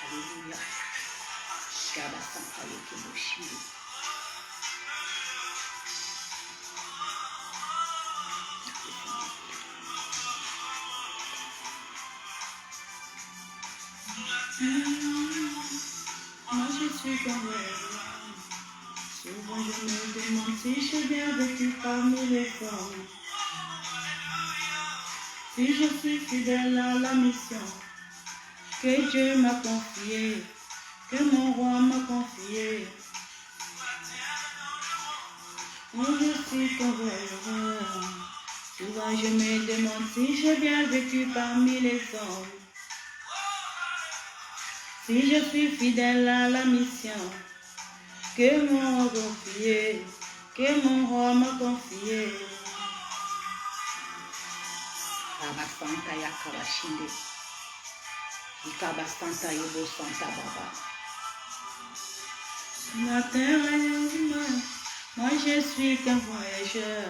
Alléluia. Kabasanta Yokemoshi. Moi je suis comme elle. Souvent je me demande si j'ai bien vécu parmi les hommes. Si je suis fidèle à la mission que Dieu m'a confiée, que mon roi m'a confiée. Moi je suis comme elle. Souvent je me demande si j'ai bien vécu parmi les hommes. Si je suis fidèle à la mission que mon roi confié, que mon roi m'a confié. Kabasanta Yakawashinde, Ikabasanta Yobo Santa Baba. La terre est humaine, moi je suis qu'un voyageur.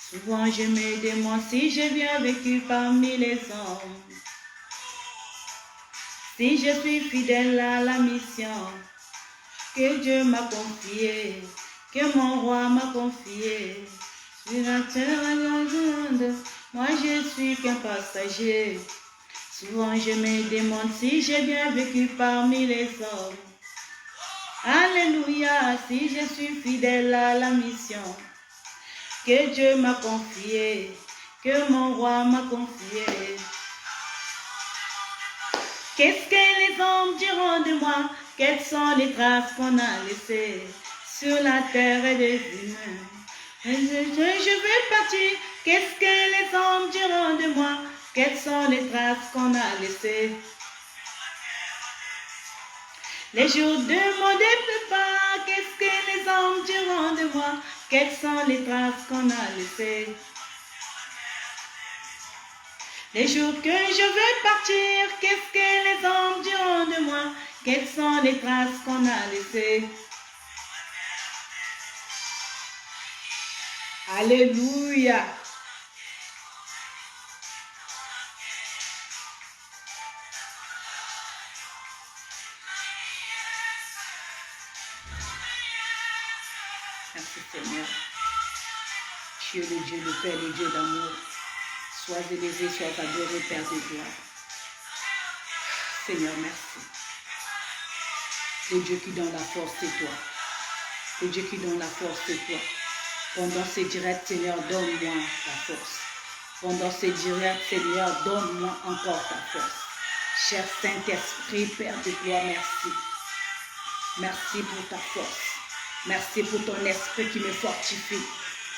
Souvent je me demande si j'ai bien vécu parmi les hommes. Si je suis fidèle à la mission que Dieu m'a confiée, que mon roi m'a confiée. Sur la terre grande, moi je suis qu'un passager. Souvent je me demande si j'ai bien vécu parmi les hommes. Alléluia, si je suis fidèle à la mission que Dieu m'a confiée, que mon roi m'a confiée. Qu'est-ce que les hommes diront de moi? Quelles sont les traces qu'on a laissées sur la terre des humains? Je vais partir. Qu'est-ce que les hommes diront de moi? Quelles sont les traces qu'on a laissées? Les jours de mon départ, qu'est-ce que les hommes diront de moi? Quelles sont les traces qu'on a laissées? Les jours que je vais partir, qu'est-ce que les hommes diront de moi? Quelles sont les traces qu'on a laissées? Alléluia. Merci Seigneur. Tu es le Dieu, le Père, le Dieu d'amour. Sois élevé, sois adoré, Père de gloire. Seigneur, merci. Le Dieu qui donne la force, c'est toi. Le Dieu qui donne la force, c'est toi. Pendant ces directs, Seigneur, donne-moi la force. Pendant ces directs, Seigneur, donne-moi encore ta force. Cher Saint-Esprit, Père de gloire, merci. Merci pour ta force. Merci pour ton esprit qui me fortifie.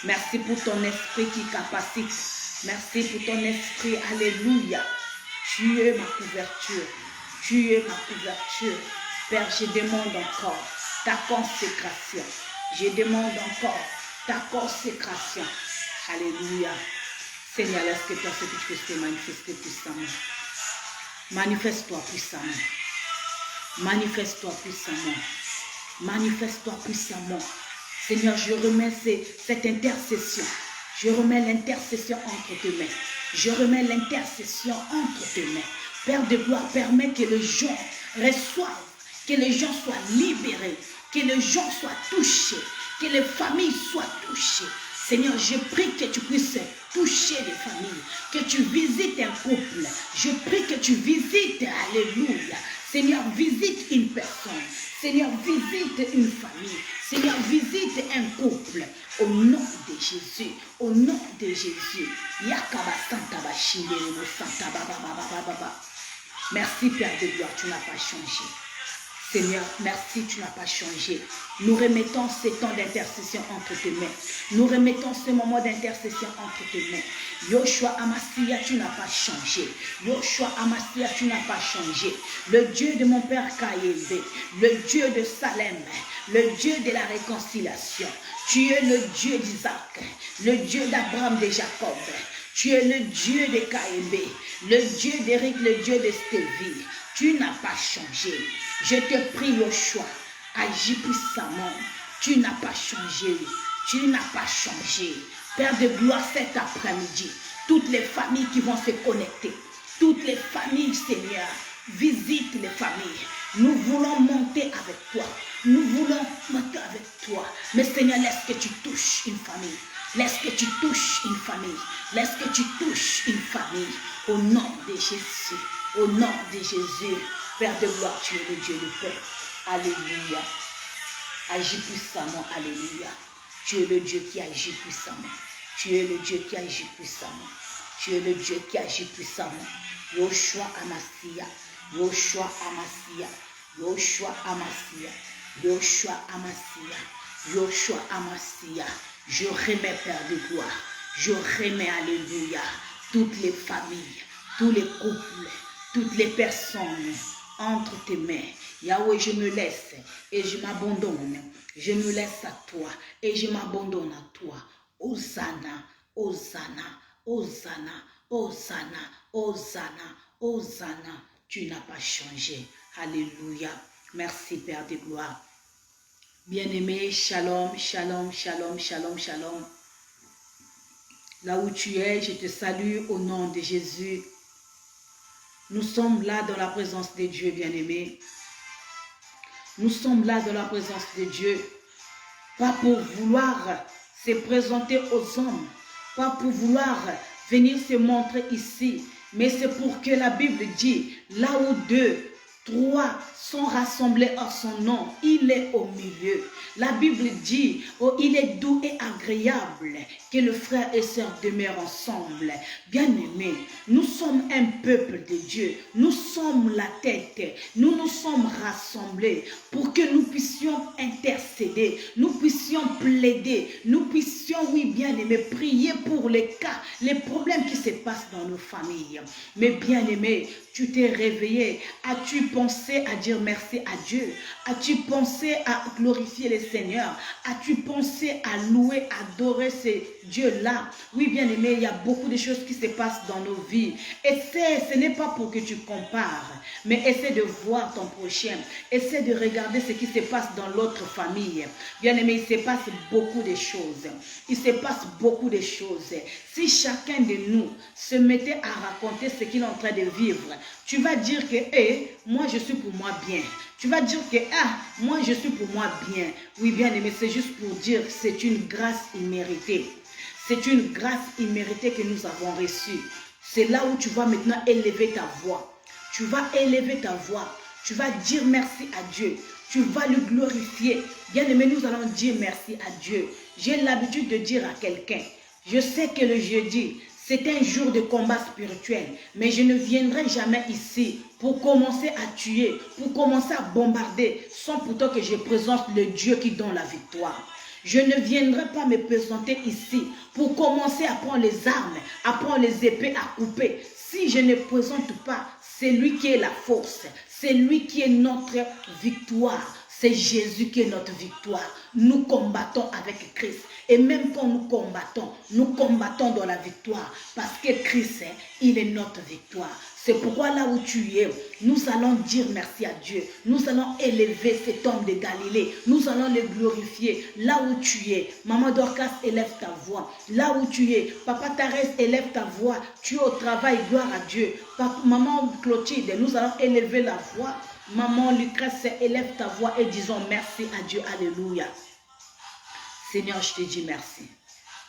Merci pour ton esprit qui capacite. Merci pour ton esprit. Alléluia. Tu es ma couverture. Tu es ma couverture. Père, je demande encore ta consécration. Je demande encore ta consécration. Alléluia. Seigneur, laisse que toi, ce que tu peux te manifester puissamment. Manifeste-toi puissamment. Manifeste-toi puissamment. Manifeste-toi puissamment. Seigneur, je remets cette intercession. Je remets l'intercession entre tes mains. Je remets l'intercession entre tes mains. Père de gloire, permets que les gens reçoivent, que les gens soient libérés, que les gens soient touchés, que les familles soient touchées. Seigneur, je prie que tu puisses toucher les familles, que tu visites un couple. Je prie que tu visites, alléluia. Seigneur, visite une personne. Seigneur, visite une famille. Seigneur, visite un couple. Au nom de Jésus. Au nom de Jésus. Merci Père de gloire, tu n'as pas changé. Seigneur, merci, tu n'as pas changé. Nous remettons ces temps d'intercession entre tes mains. Nous remettons ce moment d'intercession entre tes mains. Yoshua Amasia, tu n'as pas changé. Yoshua Amasia, tu n'as pas changé. Le Dieu de mon Père Kaïvé, le Dieu de Salem, le Dieu de la réconciliation. Tu es le Dieu d'Isaac, le Dieu d'Abraham, de Jacob. Tu es le Dieu de Kaïvé, le Dieu d'Éric, le Dieu de Stévie. Tu n'as pas changé. Je te prie, Yoshua, agis puissamment. Tu n'as pas changé. Tu n'as pas changé. Père de gloire, cet après-midi, toutes les familles qui vont se connecter, Toutes les familles, Seigneur, visite les familles. Nous voulons monter avec toi. Nous voulons monter avec toi. Mais Seigneur, laisse que tu touches une famille. Laisse que tu touches une famille. Laisse que tu touches une famille. Au nom de Jésus. Au nom de Jésus. Père de gloire, tu es le Dieu de paix. Alléluia. Agis puissamment. Alléluia. Tu es le Dieu qui agit puissamment. Tu es le Dieu qui agit puissamment. Tu es le Dieu qui agit puissamment. Yoshua Amasia. Yoshua Amasia. Yoshua Amasia. Yoshua Amasia. Yoshua Amasia. Je remets, Père de gloire. Je remets, alléluia, toutes les familles, tous les couples, toutes les personnes entre tes mains. Yahweh, je me laisse et je m'abandonne. Je me laisse à toi et je m'abandonne à toi. Hosanna, Hosanna, Hosanna, Hosanna, Hosanna, Hosanna. Tu n'as pas changé. Alléluia. Merci, Père de gloire. Bien-aimé, shalom, shalom, shalom, shalom, shalom. Là où tu es, je te salue au nom de Jésus. Nous sommes là dans la présence de Dieu, bien-aimé. Nous sommes là dans la présence de Dieu. Pas pour vouloir se présenter aux hommes. Pas pour vouloir venir se montrer ici. Mais c'est pour que la Bible dit, là où 2, 3 sont rassemblés en son nom, il est au milieu. La Bible dit, oh, il est doux et agréable que le frère et sœur demeurent ensemble. Bien-aimés, nous sommes un peuple de Dieu. Nous sommes la tête. Nous nous sommes rassemblés pour que nous puissions intercéder. Nous puissions plaider. Nous puissions, oui, bien-aimés, prier pour les cas, les problèmes qui se passent dans nos familles. Mais bien-aimés, tu t'es réveillé. As-tu pensé à dire merci à Dieu? As-tu pensé à glorifier le Seigneur? As-tu pensé à louer, adorer ces dieux-là? Oui, bien-aimé, il y a beaucoup de choses qui se passent dans nos vies. Ce n'est pas pour que tu compares, mais essaie de voir ton prochain. Essaie de regarder ce qui se passe dans l'autre famille. Bien-aimé, il se passe beaucoup de choses. Il se passe beaucoup de choses. Si chacun de nous se mettait à raconter ce qu'il est en train de vivre, tu vas dire que, moi je suis pour moi bien. Tu vas dire que, moi je suis pour moi bien. Oui, bien aimé, c'est juste pour dire que c'est une grâce imméritée. C'est une grâce imméritée que nous avons reçue. C'est là où tu vas maintenant élever ta voix. Tu vas élever ta voix. Tu vas dire merci à Dieu. Tu vas le glorifier. Bien aimé, nous allons dire merci à Dieu. J'ai l'habitude de dire à quelqu'un, je sais que le jeudi, c'est un jour de combat spirituel, mais je ne viendrai jamais ici pour commencer à tuer, pour commencer à bombarder, sans pourtant que je présente le Dieu qui donne la victoire. Je ne viendrai pas me présenter ici pour commencer à prendre les armes, à prendre les épées, à couper. Si je ne présente pas, c'est lui qui est la force, c'est lui qui est notre victoire. C'est Jésus qui est notre victoire. Nous combattons avec Christ. Et même quand nous combattons dans la victoire. Parce que Christ, il est notre victoire. C'est pourquoi là où tu es, nous allons dire merci à Dieu. Nous allons élever cet homme de Galilée. Nous allons le glorifier. Là où tu es, Maman Dorcas, élève ta voix. Là où tu es, Papa Thérèse, élève ta voix. Tu es au travail, gloire à Dieu. Maman Clotilde, nous allons élever la voix. Maman Lucrèce, élève ta voix et disons merci à Dieu. Alléluia. Seigneur, je te dis merci.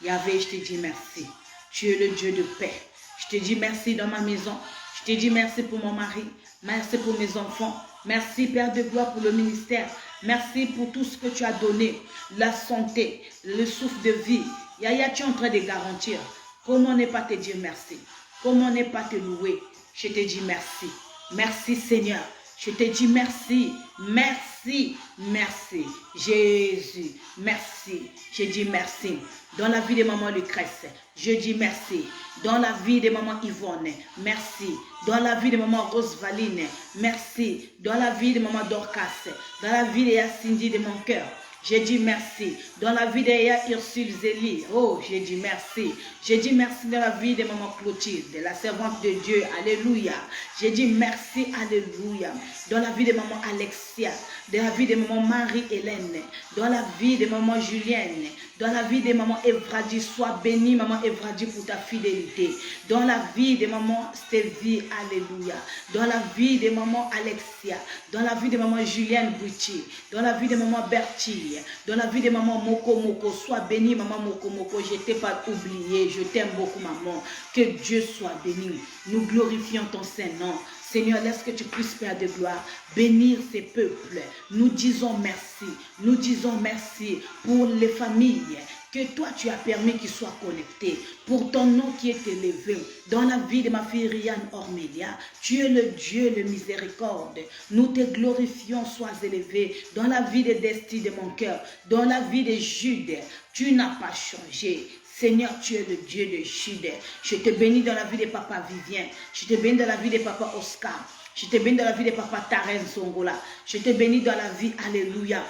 Yahvé, je te dis merci. Tu es le Dieu de paix. Je te dis merci dans ma maison. Je te dis merci pour mon mari. Merci pour mes enfants. Merci, Père de gloire, pour le ministère. Merci pour tout ce que tu as donné. La santé, le souffle de vie. Yahya, tu es en train de garantir. Comment ne pas te dire merci? Comment ne pas te louer? Je te dis merci. Merci, Seigneur. Je te dis merci, merci, merci. Jésus, merci. Je dis merci. Dans la vie de maman Lucrèce, je dis merci. Dans la vie de maman Yvonne, merci. Dans la vie de maman Rosevaline, merci. Dans la vie de maman Dorcas, dans la vie de Cindy de mon cœur, j'ai dit merci. Dans la vie de Ursule Zélie, oh, j'ai dit merci. J'ai dit merci dans la vie de maman Clotilde, de la servante de Dieu, alléluia. J'ai dit merci, alléluia. Dans la vie de maman Alexia, dans la vie de maman Marie-Hélène, dans la vie de maman Julienne, Dans la vie de maman Evradi, sois bénie, maman Evradi, pour ta fidélité. Dans la vie de maman Stevie, alléluia. Dans la vie de maman Alexia. Dans la vie de maman Julienne Bouchi. Dans la vie de maman Bertille. Dans la vie de maman Moko Moko. Sois bénie, maman Moko Moko. Je ne t'ai pas oublié. Je t'aime beaucoup, maman. Que Dieu soit béni. Nous glorifions ton Saint-Nom. Seigneur, laisse que tu puisses, Père de gloire, bénir ces peuples. Nous disons merci. Nous disons merci pour les familles que toi tu as permis qu'ils soient connectés. Pour ton nom qui est élevé dans la vie de ma fille Rianne Ormelia. Tu es le Dieu de miséricorde. Nous te glorifions, sois élevé dans la vie de Desti de mon cœur, dans la vie de Jude. Tu n'as pas changé. Seigneur, tu es le Dieu de Jude. Je te bénis dans la vie de papa Vivien. Je te bénis dans la vie de papa Oscar. Je te bénis dans la vie de papa Taren Songola. Je te bénis dans la vie, alléluia,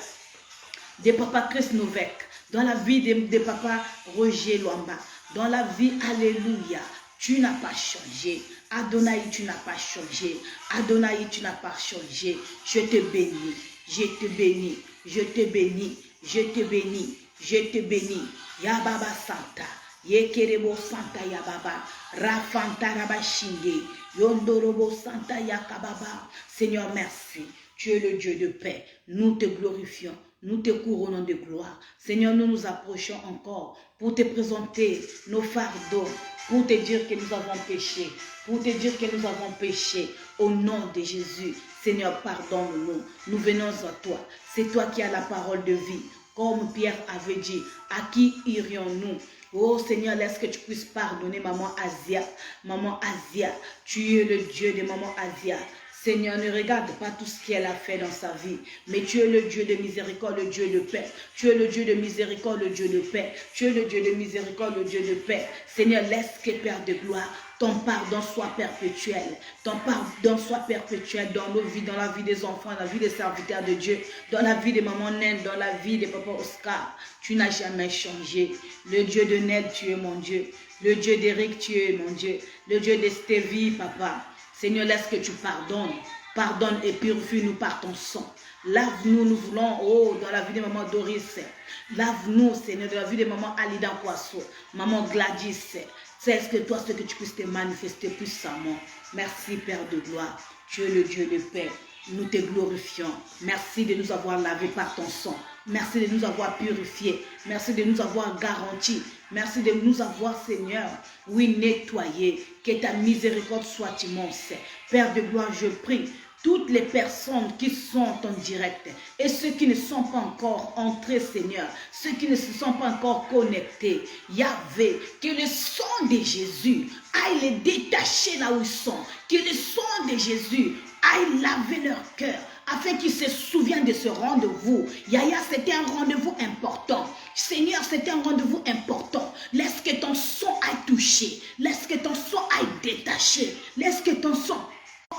de papa Chris Novek. Dans la vie de papa Roger Luamba. Dans la vie, alléluia, tu n'as pas changé. Adonai, tu n'as pas changé. Adonai, tu n'as pas changé. Je te bénis. Je te bénis. Je te bénis. Je te bénis. Je te bénis. Yababa Santa, Yekerebo Santa Yababa, Rafanta Rabashinde, Yondorobo Santa Yakababa. Seigneur, merci. Tu es le Dieu de paix. Nous te glorifions. Nous te couronnons de gloire. Seigneur, nous nous approchons encore pour te présenter nos fardeaux, pour te dire que nous avons péché, pour te dire que nous avons péché. Au nom de Jésus, Seigneur, pardonne-nous. Nous venons à toi. C'est toi qui as la parole de vie. Comme Pierre avait dit, à qui irions-nous? Oh Seigneur, laisse que tu puisses pardonner maman Asia. Maman Asia, tu es le Dieu de maman Asia. Seigneur, ne regarde pas tout ce qu'elle a fait dans sa vie, mais tu es le Dieu de miséricorde, le Dieu de paix. Tu es le Dieu de miséricorde, le Dieu de paix. Tu es le Dieu de miséricorde, le Dieu de paix. Seigneur, laisse que Père de gloire, ton pardon soit perpétuel. Ton pardon soit perpétuel dans nos vies, dans la vie des enfants, dans la vie des serviteurs de Dieu, dans la vie de maman Naine, dans la vie de papa Oscar. Tu n'as jamais changé. Le Dieu de Ned, tu es mon Dieu. Le Dieu d'Éric, tu es mon Dieu. Le Dieu de Stevie, papa. Seigneur, laisse que tu pardonnes. Pardonne et purifie-nous par ton sang. Lave-nous, nous voulons, oh, dans la vie de maman Doris. Lave-nous, Seigneur, dans la vie de maman Alida Poisson, maman Gladys. C'est que toi, ce que tu puisses te manifester puissamment. Merci, Père de gloire. Tu es le Dieu de paix. Nous te glorifions. Merci de nous avoir lavé par ton sang. Merci de nous avoir purifiés. Merci de nous avoir garantis. Merci de nous avoir, Seigneur, oui, nettoyés. Que ta miséricorde soit immense. Père de gloire, je prie. Toutes les personnes qui sont en direct et ceux qui ne sont pas encore entrés, Seigneur, ceux qui ne se sont pas encore connectés, Yahvé, que le sang de Jésus aille les détacher là où ils sont, que le sang de Jésus aille laver leur cœur, afin qu'ils se souviennent de ce rendez-vous. Yaya, c'était un rendez-vous important. Seigneur, c'était un rendez-vous important. Laisse que ton sang aille toucher, laisse que ton sang aille détacher, laisse que ton sang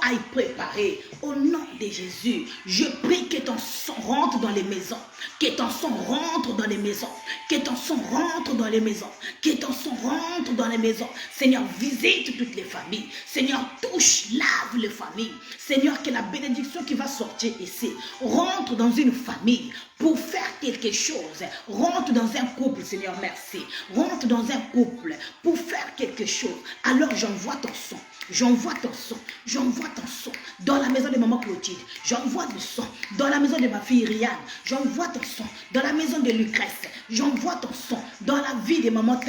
aille préparer. Au nom de Jésus, je prie que ton sang rentre dans les maisons, que ton sang rentre dans les maisons, que ton sang rentre dans les maisons, que ton sang rentre dans les maisons. Seigneur, visite toutes les familles. Seigneur, touche, lave les familles. Seigneur, que la bénédiction qui va sortir ici rentre dans une famille pour faire quelque chose. Rentre dans un couple, Seigneur, merci. Rentre dans un couple pour faire quelque chose. Alors j'envoie ton sang. J'envoie ton sang, j'envoie ton sang dans la maison de maman Clotilde, j'envoie le sang dans la maison de ma fille Rianne, j'envoie ton sang dans la maison de Lucrèce, j'envoie ton sang dans la vie de maman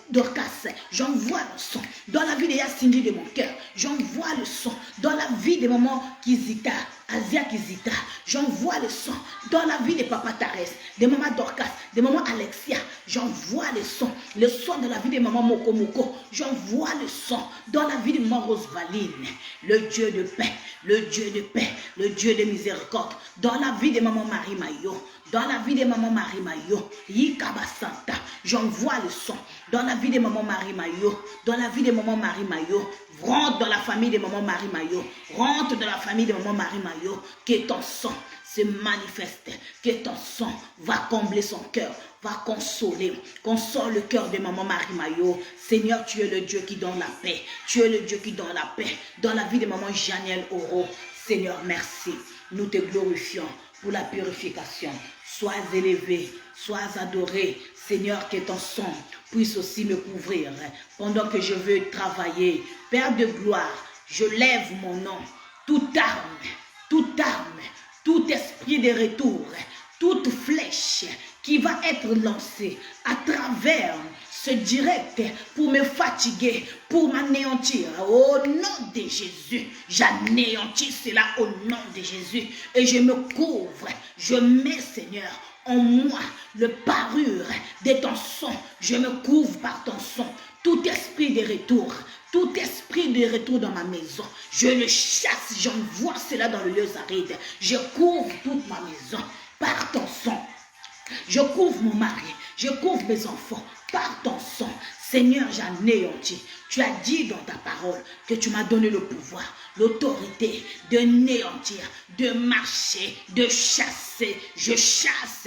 Dorcas, j'envoie le sang dans la vie de Yassindi de mon cœur, j'envoie le sang dans la vie de maman Kizita, Asia Kizita, j'envoie le sang dans la vie de papa Tares, de maman Dorcas, de maman Alexia, j'envoie le sang dans la vie de maman Moko Moko, j'envoie le sang dans la vie de maman Rosevaline, le Dieu de paix, le Dieu de paix, le Dieu de miséricorde, dans la vie de maman Marie Mayo, dans la vie de maman Marie Mayo, Yikaba Santa, j'envoie le sang dans la vie de maman Marie Mayo, dans la vie de maman Marie Mayo, rentre dans la famille de maman Marie Mayo, rentre dans la famille de maman Marie Mayo, que ton sang se manifeste, que ton sang va combler son cœur, va consoler, console le cœur de maman Marie Mayo. Seigneur, tu es le Dieu qui donne la paix, tu es le Dieu qui donne la paix dans la vie de maman Janiel Oro. Seigneur, merci, nous te glorifions pour la purification. Sois élevé, Sois adoré, Seigneur, que ton sang puisse aussi me couvrir pendant que je veux travailler. Père de gloire, je lève mon nom. Toute arme, tout esprit de retour, toute flèche qui va être lancée à travers ce direct pour me fatiguer, pour m'anéantir. Au nom de Jésus, j'anéantis cela au nom de Jésus et je me couvre, je mets, Seigneur, en moi le parure de ton sang. Je me couvre par ton sang. Tout esprit de retour, tout esprit de retour dans ma maison, je le chasse, j'envoie cela dans le lieu aride. Je couvre toute ma maison par ton sang. Je couvre mon mari, je couvre mes enfants par ton sang. Seigneur, j'anéantis. Tu as dit dans ta parole que tu m'as donné le pouvoir, l'autorité de néantir, de marcher, de chasser. Je chasse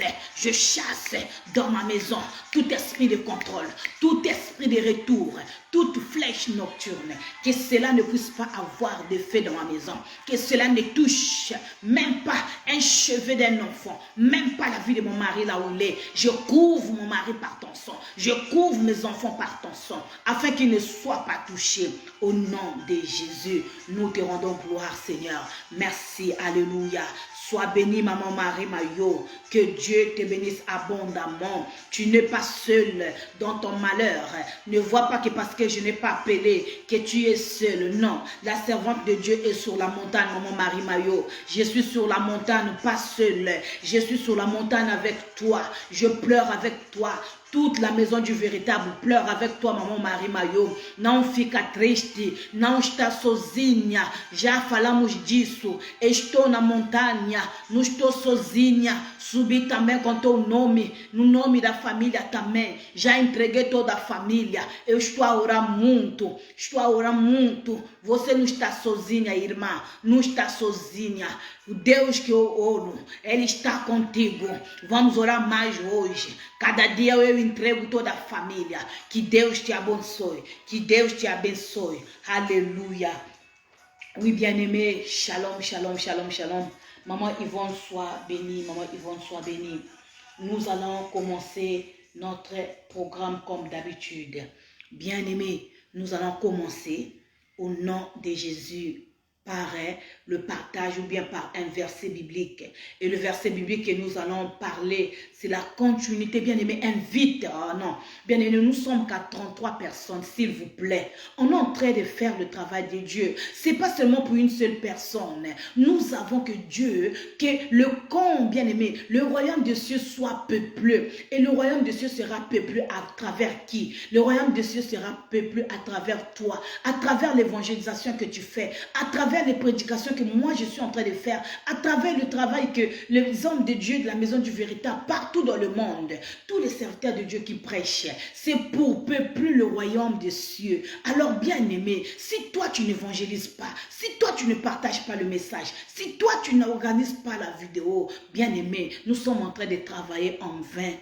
dans ma maison tout esprit de contrôle, tout esprit de retour, toute flèche nocturne. Que cela ne puisse pas avoir d'effet dans ma maison. Que cela ne touche même pas un cheveu d'un enfant, même pas la vie de mon mari là où il est. Je couvre mon mari par ton sang. Je couvre mes enfants par ton sang, afin qu'ils ne soient pas touchés. Au nom de Jésus, nous te rendons gloire, Seigneur. Merci, alléluia. Sois béni, maman Marie Mayo. Que Dieu te bénisse abondamment. Tu n'es pas seul dans ton malheur. Ne vois pas que parce que je n'ai pas appelé que tu es seul. Non, la servante de Dieu est sur la montagne, maman Marie Mayo. Je suis sur la montagne, pas seule. Je suis sur la montagne avec toi. Je pleure avec toi. Toute la maison du véritable pleure avec toi, maman Marie Mayo. Não fica triste, não está sozinha. Já falamos disso. Estou na montanha, não estou sozinha. Subi também com teu nome, no nome da família também. Já entreguei toda a família. Eu estou a orar muito, Você não está sozinha, irmã. Não está sozinha. O Deus que eu oro, Ele está contigo. Vamos orar mais hoje. Cada dia eu entrego toda a família. Que Deus te abençoe. Que Deus te abençoe. Alléluia. Oui, bien-aimé. Shalom, shalom, shalom, shalom. Maman Yvonne, sois bénie. Maman Yvonne, sois bénie. Nous allons commencer notre programme comme d'habitude. Bien-aimé, nous allons commencer au nom de Jésus par le partage ou bien par un verset biblique. Et le verset biblique que nous allons parler, c'est la continuité. Bien-aimé, invite. Oh non, bien-aimé, nous sommes qu'à 33 personnes, s'il vous plaît. On est en train de faire le travail de Dieu. C'est pas seulement pour une seule personne. Nous avons que Dieu, que le camp, bien-aimé, le royaume de cieux soit peuplé. Et le royaume de cieux sera peuplé à travers qui? Le royaume de cieux sera peuplé à travers toi, à travers l'évangélisation que tu fais, à travers les prédications que moi je suis en train de faire, à travers le travail que les hommes de Dieu de la maison du véritable, partout dans le monde, tous les serviteurs de Dieu qui prêchent, c'est pour peupler le royaume des cieux. Alors bien aimé, si toi tu n'évangélises pas, si toi tu ne partages pas le message, si toi tu n'organises pas la vidéo, bien aimé, nous sommes en train de travailler en vain.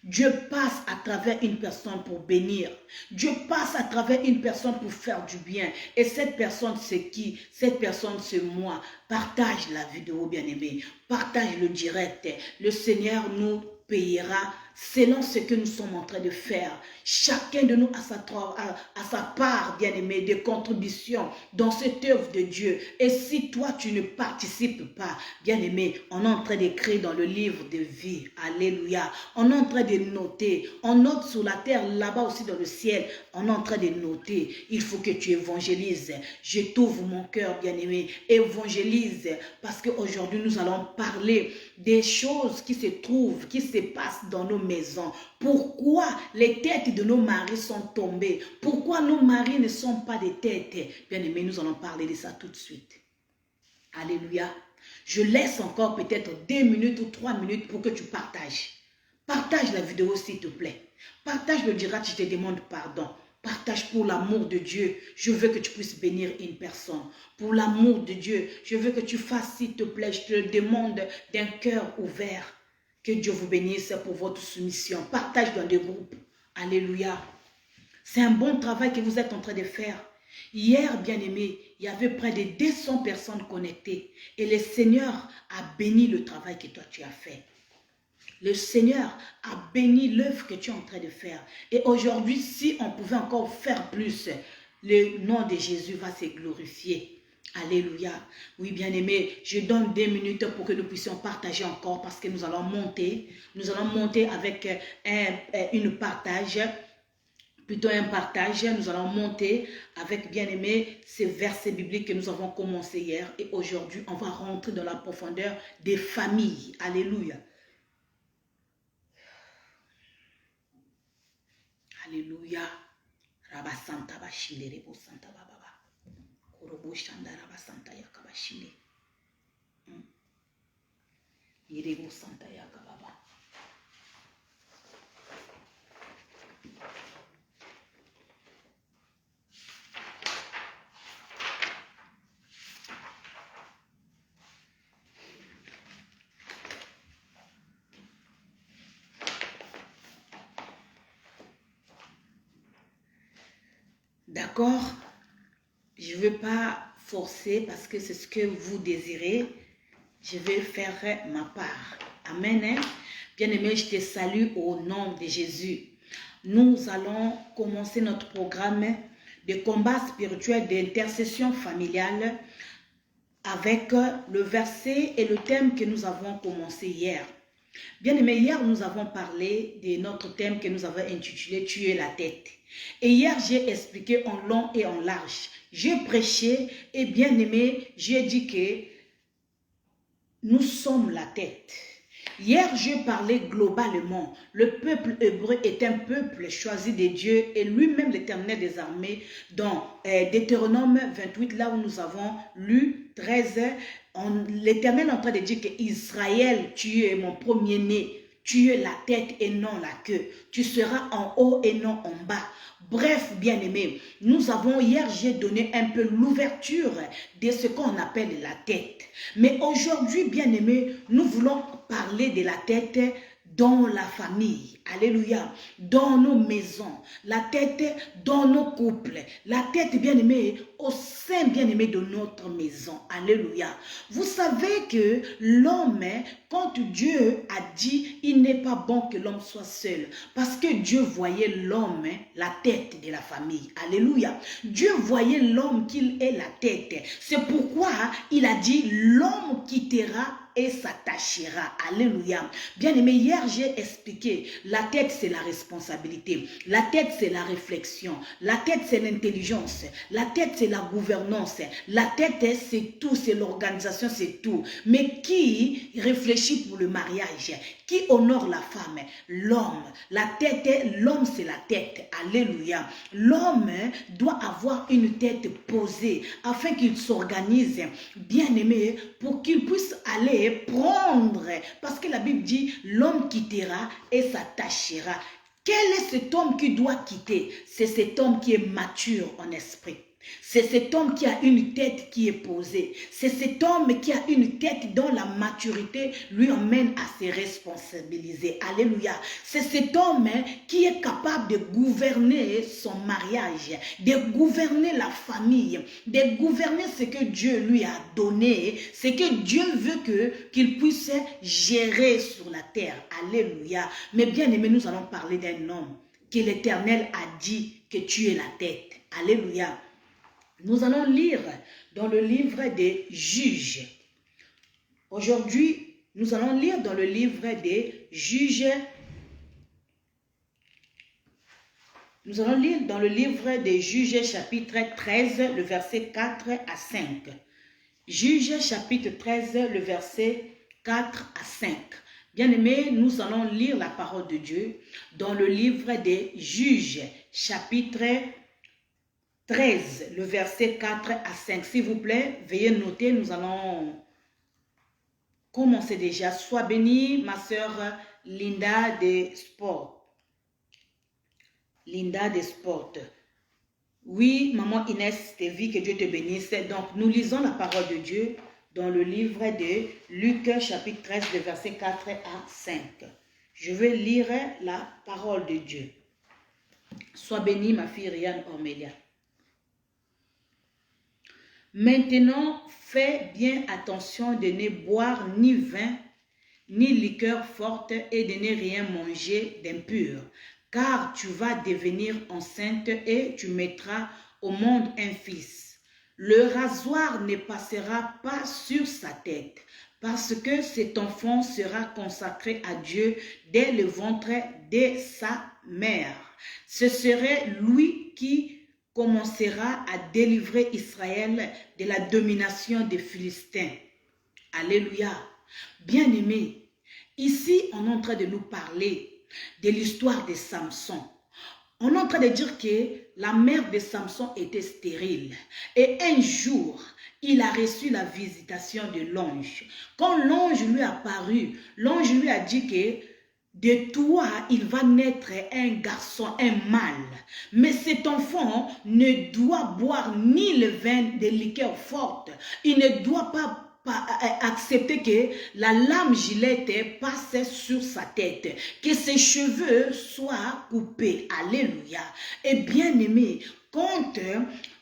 Dieu passe à travers une personne pour bénir. Dieu passe à travers une personne pour faire du bien. Et cette personne, c'est qui? Cette personne, c'est moi. Partage la vidéo, bien-aimé. Partage le direct. Le Seigneur nous payera selon ce que nous sommes en train de faire. Chacun de nous a sa part, bien-aimé, de contribution dans cette œuvre de Dieu. Et si toi, tu ne participes pas, bien-aimé, on est en train d'écrire dans le livre de vie. Alléluia. On est en train de noter. On note sur la terre, là-bas aussi dans le ciel. On est en train de noter. Il faut que tu évangélises. Je t'ouvre mon cœur, bien-aimé. Évangélise. Parce qu'aujourd'hui, nous allons parler des choses qui se trouvent, qui se passent dans nos maisons. Pourquoi les têtes de nos maris sont tombées? Pourquoi nos maris ne sont pas des têtes? Bien aimé, nous allons parler de ça tout de suite. Alléluia. Je laisse encore peut-être 2 minutes ou 3 minutes pour que tu partages. Partage la vidéo s'il te plaît. Partage le direct, je te demande pardon. Partage pour l'amour de Dieu. Je veux que tu puisses bénir une personne. Pour l'amour de Dieu, je veux que tu fasses, s'il te plaît, je te le demande d'un cœur ouvert. Que Dieu vous bénisse pour votre soumission. Partage dans des groupes. Alléluia. C'est un bon travail que vous êtes en train de faire. Hier, bien-aimé, il y avait près de 200 personnes connectées. Et le Seigneur a béni le travail que toi tu as fait. Le Seigneur a béni l'œuvre que tu es en train de faire. Et aujourd'hui, si on pouvait encore faire plus, le nom de Jésus va se glorifier. Alléluia. Oui, bien-aimé, je donne 2 minutes pour que nous puissions partager encore parce que nous allons monter. Nous allons monter avec un partage. Nous allons monter avec, bien-aimé, ces versets bibliques que nous avons commencé hier. Et aujourd'hui, on va rentrer dans la profondeur des familles. Alléluia. Alléluia. Rabasanta bashile rebo santa baba. Korobo shanda rabasanta yakabashile. Irebo santa yakababa. D'accord, je ne veux pas forcer parce que c'est ce que vous désirez. Je vais faire ma part. Amen. Bien-aimé, je te salue au nom de Jésus. Nous allons commencer notre programme de combat spirituel d'intercession familiale avec le verset et le thème que nous avons commencé hier. Bien-aimé, hier nous avons parlé de notre thème que nous avons intitulé « Tuer la tête ». Et hier, j'ai expliqué en long et en large. J'ai prêché et bien aimé, j'ai dit que nous sommes la tête. Hier, j'ai parlé globalement. Le peuple hébreu est un peuple choisi de Dieu et lui-même l'Éternel des armées dans Deutéronome 28, là où nous avons lu 13. L'Éternel est en train de dire qu'Israël, tu es mon premier-né. Tu es la tête et non la queue. Tu seras en haut et non en bas. Bref, bien-aimés, nous avons hier, j'ai donné un peu l'ouverture de ce qu'on appelle la tête. Mais aujourd'hui, bien-aimés, nous voulons parler de la tête dans la famille. Alléluia. Dans nos maisons. La tête dans nos couples. La tête, bien-aimée, au sein, bien-aimé, de notre maison. Alléluia. Vous savez que l'homme, quand Dieu a dit, il n'est pas bon que l'homme soit seul. Parce que Dieu voyait l'homme, la tête de la famille. Alléluia. Dieu voyait l'homme qu'il est la tête. C'est pourquoi il a dit, l'homme quittera et s'attachera. Alléluia. Bien-aimé, hier j'ai expliqué, la tête c'est la responsabilité, la tête c'est la réflexion, la tête c'est l'intelligence, la tête c'est la gouvernance, la tête c'est tout, c'est l'organisation, c'est tout. Mais qui réfléchit pour le mariage? Qui honore la femme? L'homme. La tête, l'homme c'est la tête. Alléluia. L'homme doit avoir une tête posée afin qu'il s'organise, bien aimé, pour qu'il puisse aller prendre. Parce que la Bible dit, l'homme quittera et s'attachera. Quel est cet homme qui doit quitter? C'est cet homme qui est mature en esprit. C'est cet homme qui a une tête qui est posée. C'est cet homme qui a une tête dont la maturité lui emmène à se responsabiliser. Alléluia. C'est cet homme qui est capable de gouverner son mariage, de gouverner la famille, de gouverner ce que Dieu lui a donné, ce que Dieu veut qu'il puisse gérer sur la terre. Alléluia. Mais bien aimé, nous allons parler d'un homme que l'Éternel a dit que tu es la tête. Alléluia. Nous allons lire dans le livre des Juges. Aujourd'hui, nous allons lire dans le livre des Juges. Nous allons lire dans le livre des Juges chapitre 13, le verset 4 à 5. Juges chapitre 13, le verset 4 à 5. Bien-aimés, nous allons lire la parole de Dieu dans le livre des Juges chapitre 13, le verset 4 à 5. S'il vous plaît, veuillez noter, nous allons commencer déjà. Sois bénie, ma soeur Linda des Sports. Linda des Sports. Oui, maman Inès, te vis, que Dieu te bénisse. Donc, nous lisons la parole de Dieu dans le livre de Luc, chapitre 13, le verset 4 à 5. Je vais lire la parole de Dieu. Sois bénie, ma fille Rianne Ormelia. Maintenant, fais bien attention de ne boire ni vin, ni liqueur forte et de ne rien manger d'impur, car tu vas devenir enceinte et tu mettras au monde un fils. Le rasoir ne passera pas sur sa tête, parce que cet enfant sera consacré à Dieu dès le ventre de sa mère. Ce serait lui qui commencera à délivrer Israël de la domination des Philistins. Alléluia. Bien-aimés, ici on est en train de nous parler de l'histoire de Samson. On est en train de dire que la mère de Samson était stérile. Et un jour, il a reçu la visitation de l'ange. Quand l'ange lui est apparu, l'ange lui a dit que de toi, il va naître un garçon, un mâle. Mais cet enfant ne doit boire ni le vin de liqueur forte. Il ne doit pas accepter que la lame gilette passe sur sa tête, que ses cheveux soient coupés. Alléluia. Et bien aimé, quand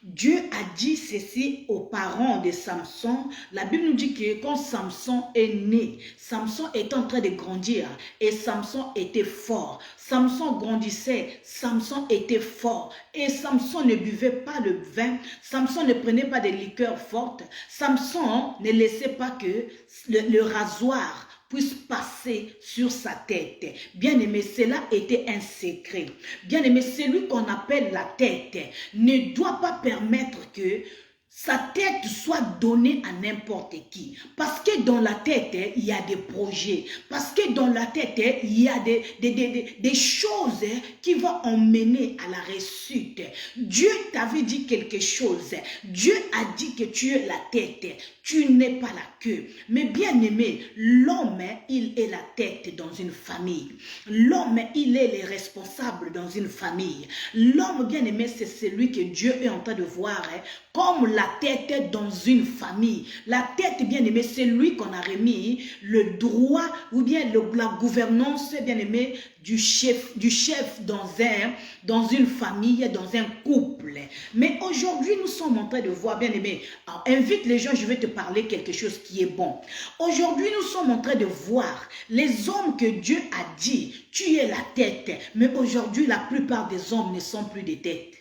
Dieu a dit ceci aux parents de Samson, la Bible nous dit que quand Samson est né, Samson est en train de grandir et Samson était fort. Samson grandissait, Samson était fort et Samson ne buvait pas le vin, Samson ne prenait pas de liqueur forte, Samson ne laissait pas que le rasoir puisse passer sur sa tête. Bien-aimé, cela était un secret. Bien-aimé, celui qu'on appelle la tête ne doit pas permettre que sa tête soit donnée à n'importe qui. Parce que dans la tête, il y a des projets. Parce que dans la tête, il y a des choses qui vont emmener à la réussite. Dieu t'avait dit quelque chose. Dieu a dit que tu es la tête. Tu n'es pas la queue. Mais bien aimé, l'homme, il est la tête dans une famille. L'homme, il est le responsable dans une famille. L'homme, bien aimé, c'est celui que Dieu est en train de voir comme la tête dans une famille. La tête, bien aimé, c'est lui qu'on a remis le droit ou bien la gouvernance, bien aimé, du chef dans une famille, dans un couple. Mais aujourd'hui, nous sommes en train de voir, bien aimé, invite les gens, je vais te parler quelque chose qui est bon. Aujourd'hui, nous sommes en train de voir les hommes que Dieu a dit, tu es la tête. Mais aujourd'hui, la plupart des hommes ne sont plus des têtes.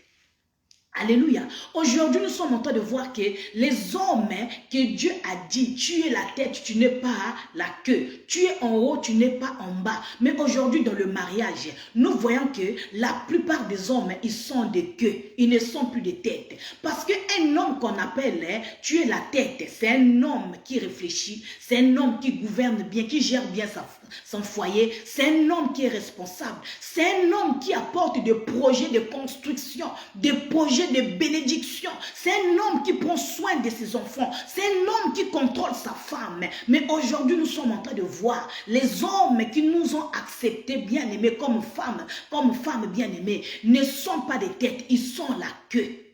Alléluia. Aujourd'hui, nous sommes en train de voir que les hommes que Dieu a dit, tu es la tête, tu n'es pas la queue. Tu es en haut, tu n'es pas en bas. Mais aujourd'hui, dans le mariage, nous voyons que la plupart des hommes, ils sont des queues. Ils ne sont plus des têtes. Parce qu'un homme qu'on appelle, tu es la tête, c'est un homme qui réfléchit, c'est un homme qui gouverne bien, qui gère bien son foyer, c'est un homme qui est responsable, c'est un homme qui apporte des projets de construction, des projets de bénédiction, c'est un homme qui prend soin de ses enfants, c'est un homme qui contrôle sa femme. Mais aujourd'hui, nous sommes en train de voir les hommes qui nous ont acceptés bien aimés comme femmes bien aimées, ne sont pas des têtes, ils sont la queue.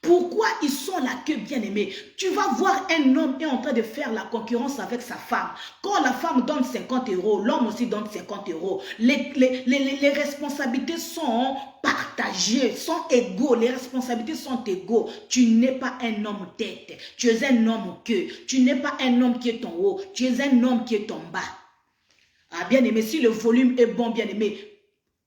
Pourquoi ils sont la queue, bien-aimé? Tu vas voir un homme est en train de faire la concurrence avec sa femme. Quand la femme donne 50 €, l'homme aussi donne 50 €. Les responsabilités sont partagées, sont égaux. Les responsabilités sont égaux. Tu n'es pas un homme tête. Tu es un homme queue. Tu n'es pas un homme qui est en haut. Tu es un homme qui est en bas. Ah, bien-aimé, si le volume est bon, bien-aimé,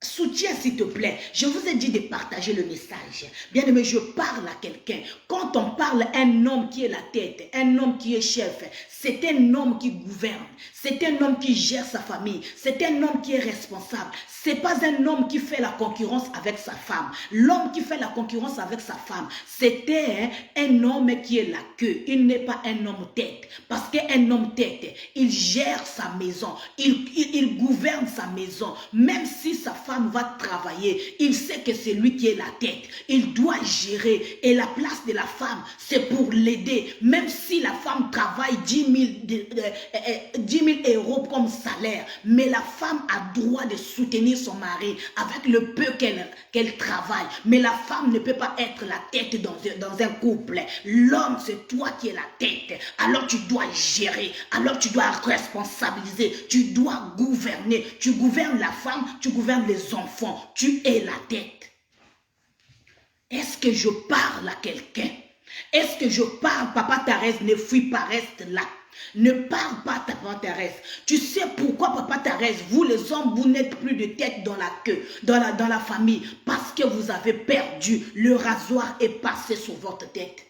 soutiens s'il te plaît. Je vous ai dit de partager le message. Bien aimé, je parle à quelqu'un. Quand on parle un homme qui est la tête, un homme qui est chef, c'est un homme qui gouverne. C'est un homme qui gère sa famille. C'est un homme qui est responsable. C'est pas un homme qui fait la concurrence avec sa femme. L'homme qui fait la concurrence avec sa femme, c'était un homme qui est la queue. Il n'est pas un homme tête. Parce qu'un homme tête, il gère sa maison. Il gouverne sa maison. Même si sa femme va travailler, il sait que c'est lui qui est la tête. Il doit gérer. Et la place de la femme, c'est pour l'aider. Même si la femme travaille 10 000 € comme salaire, mais la femme a droit de soutenir son mari avec le peu qu'elle travaille. Mais la femme ne peut pas être la tête dans un couple. L'homme, c'est toi qui es la tête. Alors tu dois gérer. Alors tu dois responsabiliser. Tu dois gouverner. Tu gouvernes la femme, tu gouvernes les enfants. Tu es la tête. Est-ce que je parle à quelqu'un? Est-ce que je parle? Papa Thérèse, ne fuis pas, reste là. Ne parle pas à Papa Thérèse. Tu sais pourquoi Papa Thérèse, vous les hommes, vous n'êtes plus de tête dans la queue, dans la famille, parce que vous avez perdu. Le rasoir est passé sur votre tête.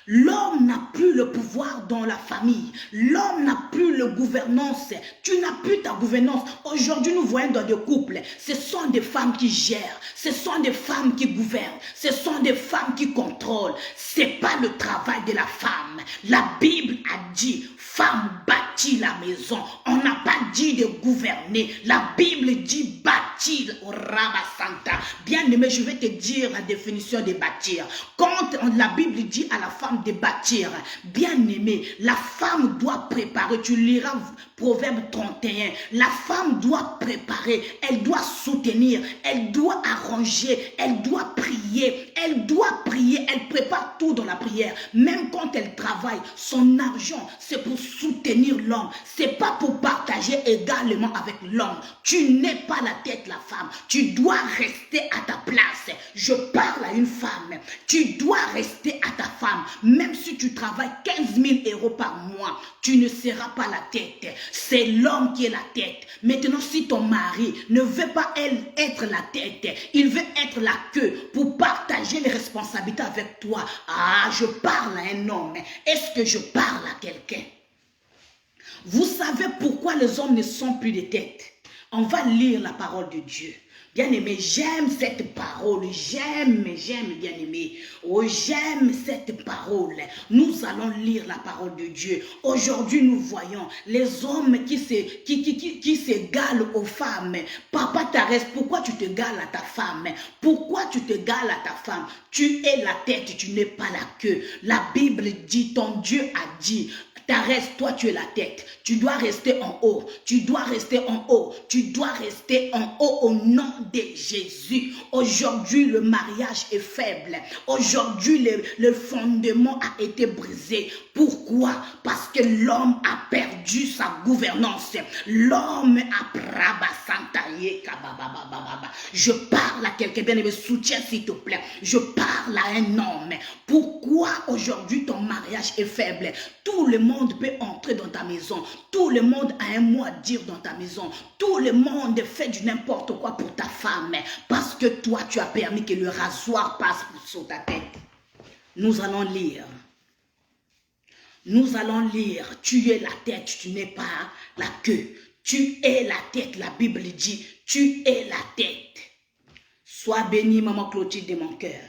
L'homme n'a plus le pouvoir dans la famille. L'homme n'a plus le gouvernance. Tu n'as plus ta gouvernance. Aujourd'hui, nous voyons dans des couples, ce sont des femmes qui gèrent. Ce sont des femmes qui gouvernent. Ce sont des femmes qui contrôlent. Ce n'est pas le travail de la femme. La Bible a dit, femme bâtit la maison. On n'a pas dit de gouverner. La Bible dit bâtir au Rabasanta. Bien aimé, je vais te dire la définition de bâtir. Quand la Bible dit à la femme de bâtir, bien aimé, la femme doit préparer. Tu liras Proverbe 31. La femme doit préparer, elle doit soutenir, elle doit arranger, elle doit prier, elle prépare tout dans la prière. Même quand elle travaille, son argent, c'est pour soutenir l'homme. C'est pas pour partager également avec l'homme. Tu n'es pas la tête, la femme. Tu dois rester à ta place. Je parle à une femme. Tu dois rester à ta femme. Même si tu travailles 15 000 € par mois, tu ne seras pas la tête. C'est l'homme qui est la tête. Maintenant, si ton mari ne veut pas être la tête, il veut être la queue pour partager les responsabilités avec toi. Ah, je parle à un homme. Est-ce que je parle à quelqu'un? Vous savez pourquoi les hommes ne sont plus de tête? On va lire la parole de Dieu. Bien aimé, j'aime cette parole, j'aime, bien aimé, oh j'aime cette parole. Nous allons lire la parole de Dieu. Aujourd'hui, nous voyons les hommes qui s'égalent aux femmes. Papa Thérèse, pourquoi tu te gales à ta femme? Pourquoi tu te gales à ta femme? Tu es la tête, tu n'es pas la queue. La Bible dit, ton Dieu a dit, Thérèse, toi tu es la tête, tu dois rester en haut, tu dois rester en haut, tu dois rester en haut au nom de Jésus. Aujourd'hui le mariage est faible, aujourd'hui le fondement a été brisé. Pourquoi? Parce que l'homme a perdu sa gouvernance. L'homme a prabasantaye kabababababa. Je parle à quelqu'un, bien aimé, soutiens s'il te plaît. Je parle à un homme. Pourquoi aujourd'hui ton mariage est faible? Tout le monde peut entrer dans ta maison. Tout le monde a un mot à dire dans ta maison. Tout le monde fait du n'importe quoi pour ta femme. Parce que toi, tu as permis que le rasoir passe sur ta tête. Nous allons lire. Nous allons lire. Tu es la tête, tu n'es pas la queue. Tu es la tête. La Bible dit, tu es la tête. Sois béni, maman Clotilde de mon cœur.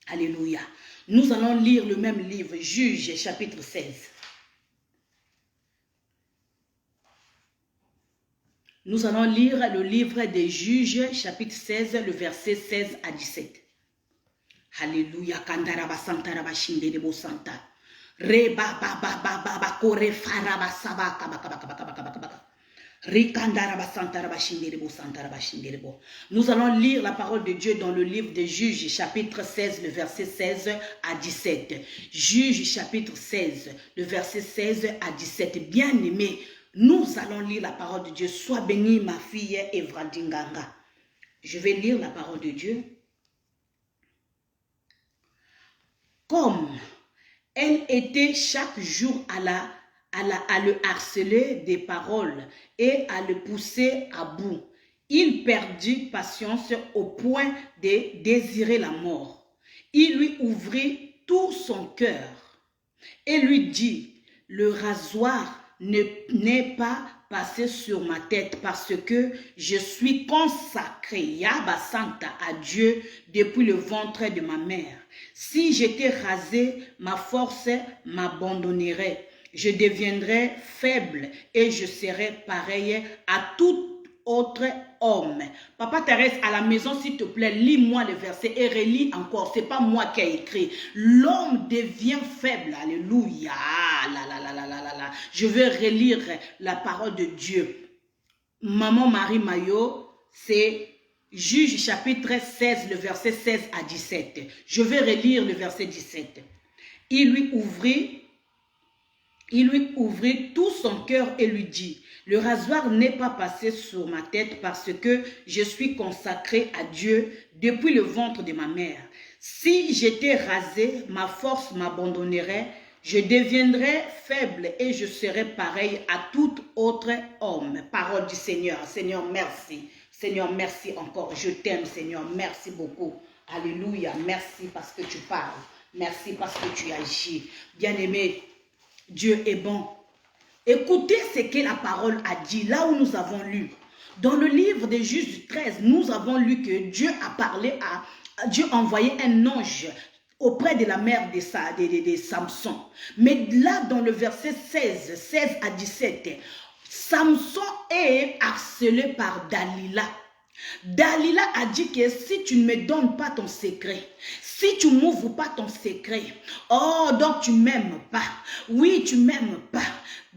Alléluia. Nous allons lire le même livre, Juges, chapitre 16. Nous allons lire le livre des Juges, chapitre 16, le verset 16 à 17. Alléluia. Kandaraba santaraba shinderebo santa. Reba baba baba kore faraba sabaka baka. Nous allons lire la parole de Dieu dans le livre des Juges, chapitre 16, le verset 16 à 17. Juges, chapitre 16, le verset 16 à 17. Bien aimé, nous allons lire la parole de Dieu. Sois bénie, ma fille Evradinganga. Je vais lire la parole de Dieu. Comme elle était chaque jour à le harceler des paroles et à le pousser à bout, il perdit patience au point de désirer la mort. Il lui ouvrit tout son cœur et lui dit, le rasoir n'est pas passé sur ma tête parce que je suis consacré, Yaba Santa, à Dieu depuis le ventre de ma mère. Si j'étais rasé, ma force m'abandonnerait. Je deviendrai faible et je serai pareil à tout autre homme. Papa Thérèse, à la maison, s'il te plaît, lis-moi le verset et relis encore. Ce n'est pas moi qui ai écrit. L'homme devient faible. Alléluia. Je vais relire la parole de Dieu. Maman Marie Maillot, c'est Juge chapitre 16, le verset 16 à 17. Je vais relire le verset 17. Il lui ouvrit tout son cœur et lui dit, le rasoir n'est pas passé sur ma tête parce que je suis consacré à Dieu depuis le ventre de ma mère. Si j'étais rasé, ma force m'abandonnerait, Je deviendrai faible et je serai pareil à tout autre homme. Parole du Seigneur. Seigneur, merci. Seigneur, merci encore. Je t'aime, Seigneur. Merci beaucoup. Alléluia. Merci parce que tu parles. Merci parce que tu agis. Bien-aimé, Dieu est bon. Écoutez ce que la parole a dit, là où nous avons lu. Dans le livre de Juge 13, nous avons lu que Dieu a parlé Dieu a envoyé un ange auprès de la mère de Samson. Mais là, dans le verset 16 à 17, Samson est harcelé par Dalila. Dalila a dit que si tu ne me donnes pas ton secret, si tu ne m'ouvres pas ton secret, oh, donc tu ne m'aimes pas. Oui, tu ne m'aimes pas.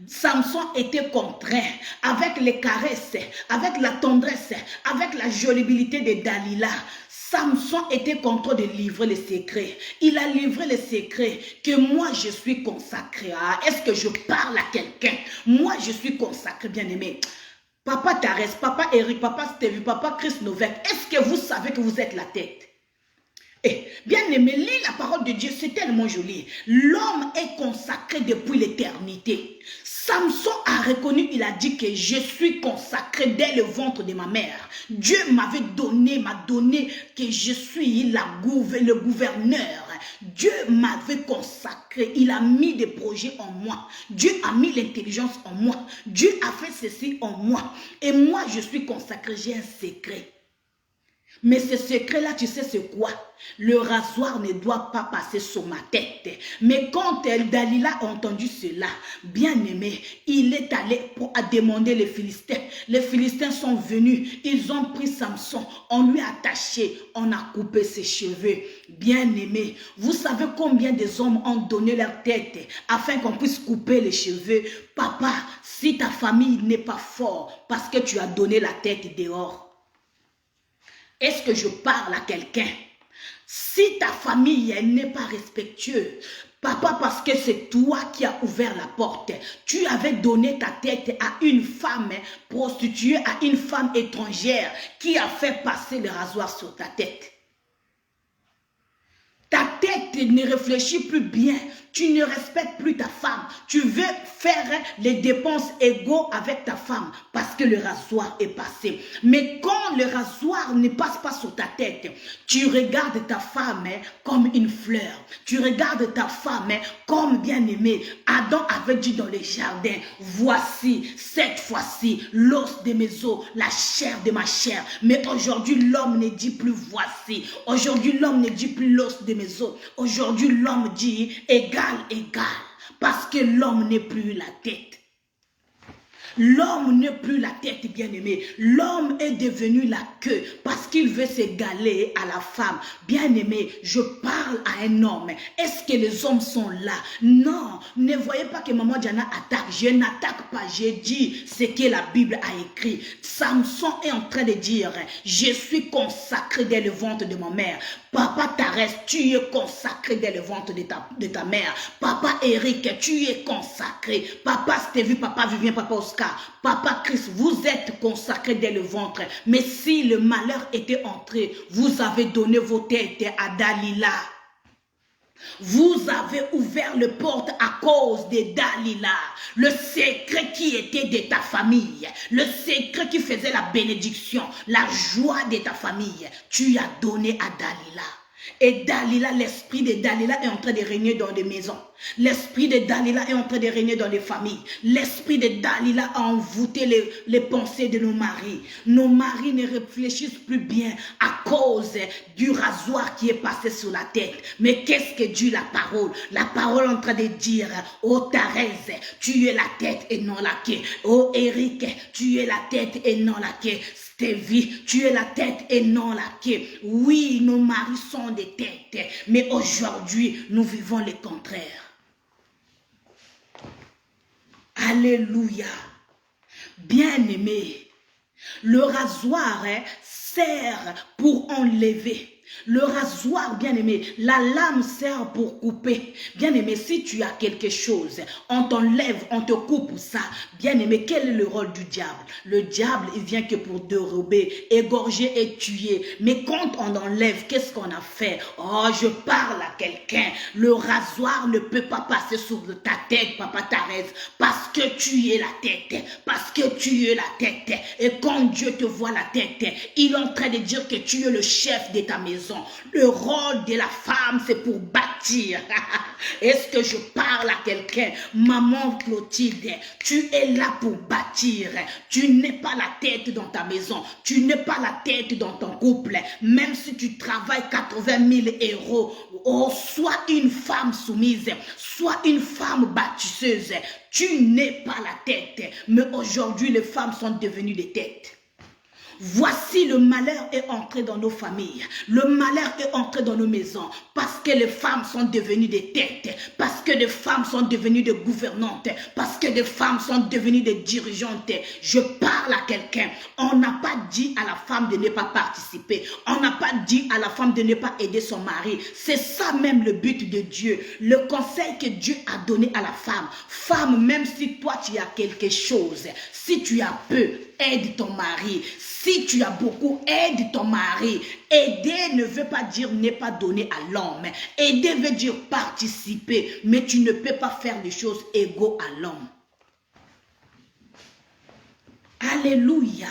Samson était contraint avec les caresses, avec la tendresse, avec la jolibilité de Dalila. Samson était content de livrer les secrets. Il a livré les secrets que moi je suis consacré. Est-ce que je parle à quelqu'un? Moi je suis consacré, bien-aimé. Papa Tarès, Papa Eric, Papa Stevie, Papa Chris Novek, est-ce que vous savez que vous êtes la tête? Eh, bien aimé, lis la parole de Dieu, c'est tellement joli. L'homme est consacré depuis l'éternité. Samson a reconnu, il a dit que je suis consacré dès le ventre de ma mère. Dieu m'a donné que je suis le gouverneur. Dieu m'avait consacré, il a mis des projets en moi. Dieu a mis l'intelligence en moi. Dieu a fait ceci en moi. Et moi, je suis consacré, j'ai un secret. Mais ce secret-là, tu sais c'est quoi? Le rasoir ne doit pas passer sur ma tête. Mais quand Dalila a entendu cela, bien aimé, il est allé pour demander les Philistins. Les Philistins sont venus, ils ont pris Samson, on lui a attaché, on a coupé ses cheveux. Bien aimé, vous savez combien des hommes ont donné leur tête afin qu'on puisse couper les cheveux? Papa, si ta famille n'est pas forte parce que tu as donné la tête dehors, est-ce que je parle à quelqu'un? Si ta famille n'est pas respectueuse, papa, parce que c'est toi qui as ouvert la porte, tu avais donné ta tête à une femme prostituée, à une femme étrangère qui a fait passer le rasoir sur ta tête. Ta tête ne réfléchit plus bien. Tu ne respectes plus ta femme. Tu veux faire les dépenses égaux avec ta femme parce que le rasoir est passé. Mais quand le rasoir ne passe pas sur ta tête, tu regardes ta femme comme une fleur. Tu regardes ta femme comme bien-aimée. Adam avait dit dans les jardins, voici, cette fois-ci, l'os de mes os, la chair de ma chair. Mais aujourd'hui, l'homme ne dit plus voici. Aujourd'hui, l'homme ne dit plus l'os de mes os. Aujourd'hui, l'homme dit égal, égal. Parce que l'homme n'est plus la tête. L'homme n'est plus la tête, bien-aimé. L'homme est devenu la queue parce qu'il veut s'égaler à la femme. Bien-aimé, je parle à un homme. Est-ce que les hommes sont là? Non, ne voyez pas que Maman Diana attaque. Je n'attaque pas, j'ai dit ce que la Bible a écrit. Samson est en train de dire, je suis consacré dès le ventre de ma mère. Papa Tarès, tu es consacré dès le ventre de ta mère. Papa Eric, tu es consacré. Papa Stevie, Papa Vivien, Papa Oscar, Papa Christ, vous êtes consacré dès le ventre. Mais si le malheur était entré, vous avez donné vos têtes à Dalila. Vous avez ouvert les portes à cause de Dalila. Le secret qui était de ta famille. Le secret qui faisait la bénédiction. La joie de ta famille. Tu as donné à Dalila. Et Dalila, l'esprit de Dalila est en train de régner dans les maisons. L'esprit de Dalila est en train de régner dans les familles. L'esprit de Dalila a envoûté les pensées de nos maris. Nos maris ne réfléchissent plus bien à cause du rasoir qui est passé sur la tête. Mais qu'est-ce que dit la parole? La parole est en train de dire, oh Thérèse, tu es la tête et non la queue. Oh Eric, tu es la tête et non la queue. Stevie, tu es la tête et non la queue. Oui, nos maris sont des têtes, mais aujourd'hui, nous vivons le contraire. Alléluia. Bien-aimé, le rasoir sert pour enlever. Le rasoir, bien-aimé, la lame sert pour couper. Bien-aimé, si tu as quelque chose, on t'enlève, on te coupe ça. Bien-aimé, quel est le rôle du diable? Le diable, il vient que pour dérober, égorger et tuer. Mais quand on enlève, qu'est-ce qu'on a fait? Oh, je parle à quelqu'un. Le rasoir ne peut pas passer sur ta tête, Papa Thérèse, parce que tu es la tête. Parce que tu es la tête. Et quand Dieu te voit la tête, il est en train de dire que tu es le chef de ta maison. Le rôle de la femme, c'est pour bâtir. Est-ce que je parle à quelqu'un? Maman Clotilde, tu es là pour bâtir. Tu n'es pas la tête dans ta maison. Tu n'es pas la tête dans ton couple. Même si tu travailles 80 000 euros, oh, sois une femme soumise, sois une femme bâtisseuse. Tu n'es pas la tête. Mais aujourd'hui, les femmes sont devenues des têtes. Voici le malheur est entré dans nos familles. Le malheur est entré dans nos maisons. Parce que les femmes sont devenues des têtes. Parce que les femmes sont devenues des gouvernantes. Parce que les femmes sont devenues des dirigeantes. Je parle à quelqu'un. On n'a pas dit à la femme de ne pas participer. On n'a pas dit à la femme de ne pas aider son mari. C'est ça même le but de Dieu. Le conseil que Dieu a donné à la femme. Femme, même si toi tu as quelque chose, si tu as peu, aide ton mari. Si tu as beaucoup, aide ton mari. Aider ne veut pas dire ne pas donner à l'homme. Aider veut dire participer. Mais tu ne peux pas faire des choses égaux à l'homme. Alléluia.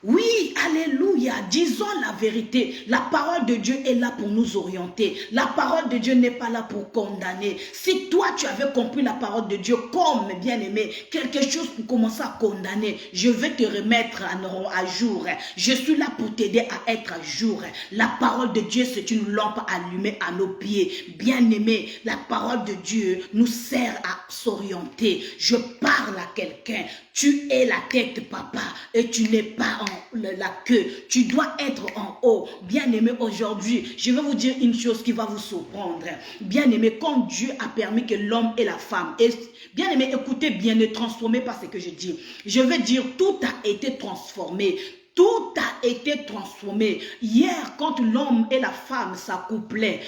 Oui, alléluia, disons la vérité. La parole de Dieu est là pour nous orienter. La parole de Dieu n'est pas là pour condamner. Si toi tu avais compris la parole de Dieu comme bien-aimé, quelque chose pour commencer à condamner, je vais te remettre à jour. Je suis là pour t'aider à être à jour. La parole de Dieu, c'est une lampe allumée à nos pieds. Bien-aimé, la parole de Dieu nous sert à s'orienter. Je parle à quelqu'un. Tu es la tête, papa, et tu n'es pas la queue. Tu dois être en haut. Bien-aimé, aujourd'hui, je vais vous dire une chose qui va vous surprendre. Bien-aimé, quand Dieu a permis que l'homme et la femme, et bien-aimé, écoutez bien, ne transformez pas ce que je dis. Je vais dire, tout a été transformé. Tout a été transformé. Hier, quand l'homme et la femme s'accouplaient,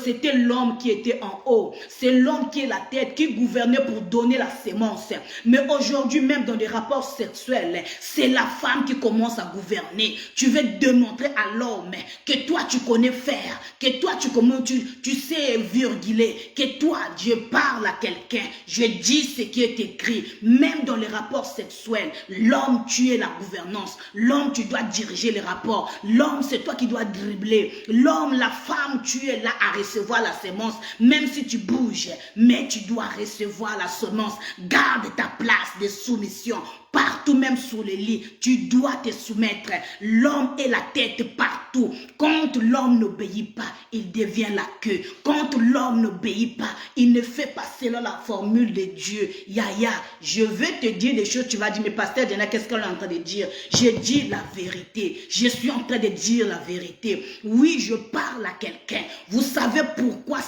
c'était l'homme qui était en haut. C'est l'homme qui est la tête, qui gouvernait pour donner la sémence. Mais aujourd'hui, même dans des rapports sexuels, c'est la femme qui commence à gouverner. Tu veux démontrer à l'homme que toi, tu connais faire, que toi, tu sais virguler, que toi, je parle à quelqu'un, je dis ce qui est écrit. Même dans les rapports sexuels, l'homme, tu es la gouvernance. L'homme, tu dois diriger les rapports. L'homme, c'est toi qui dois dribbler. L'homme, la femme, tu es là à recevoir la semence. Même si tu bouges, mais tu dois recevoir la semence. Garde ta place de soumission. Partout, même sous le lit, tu dois te soumettre. L'homme est la tête partout. Quand l'homme n'obéit pas, il devient la queue. Quand l'homme n'obéit pas, il ne fait pas selon la formule de Dieu. Yaya, je veux te dire des choses. Tu vas dire, mais pasteur Diana, qu'est-ce qu'elle est en train de dire? Je dis la vérité. Je suis en train de dire la vérité. Oui, je parle à quelqu'un. Vous savez pourquoi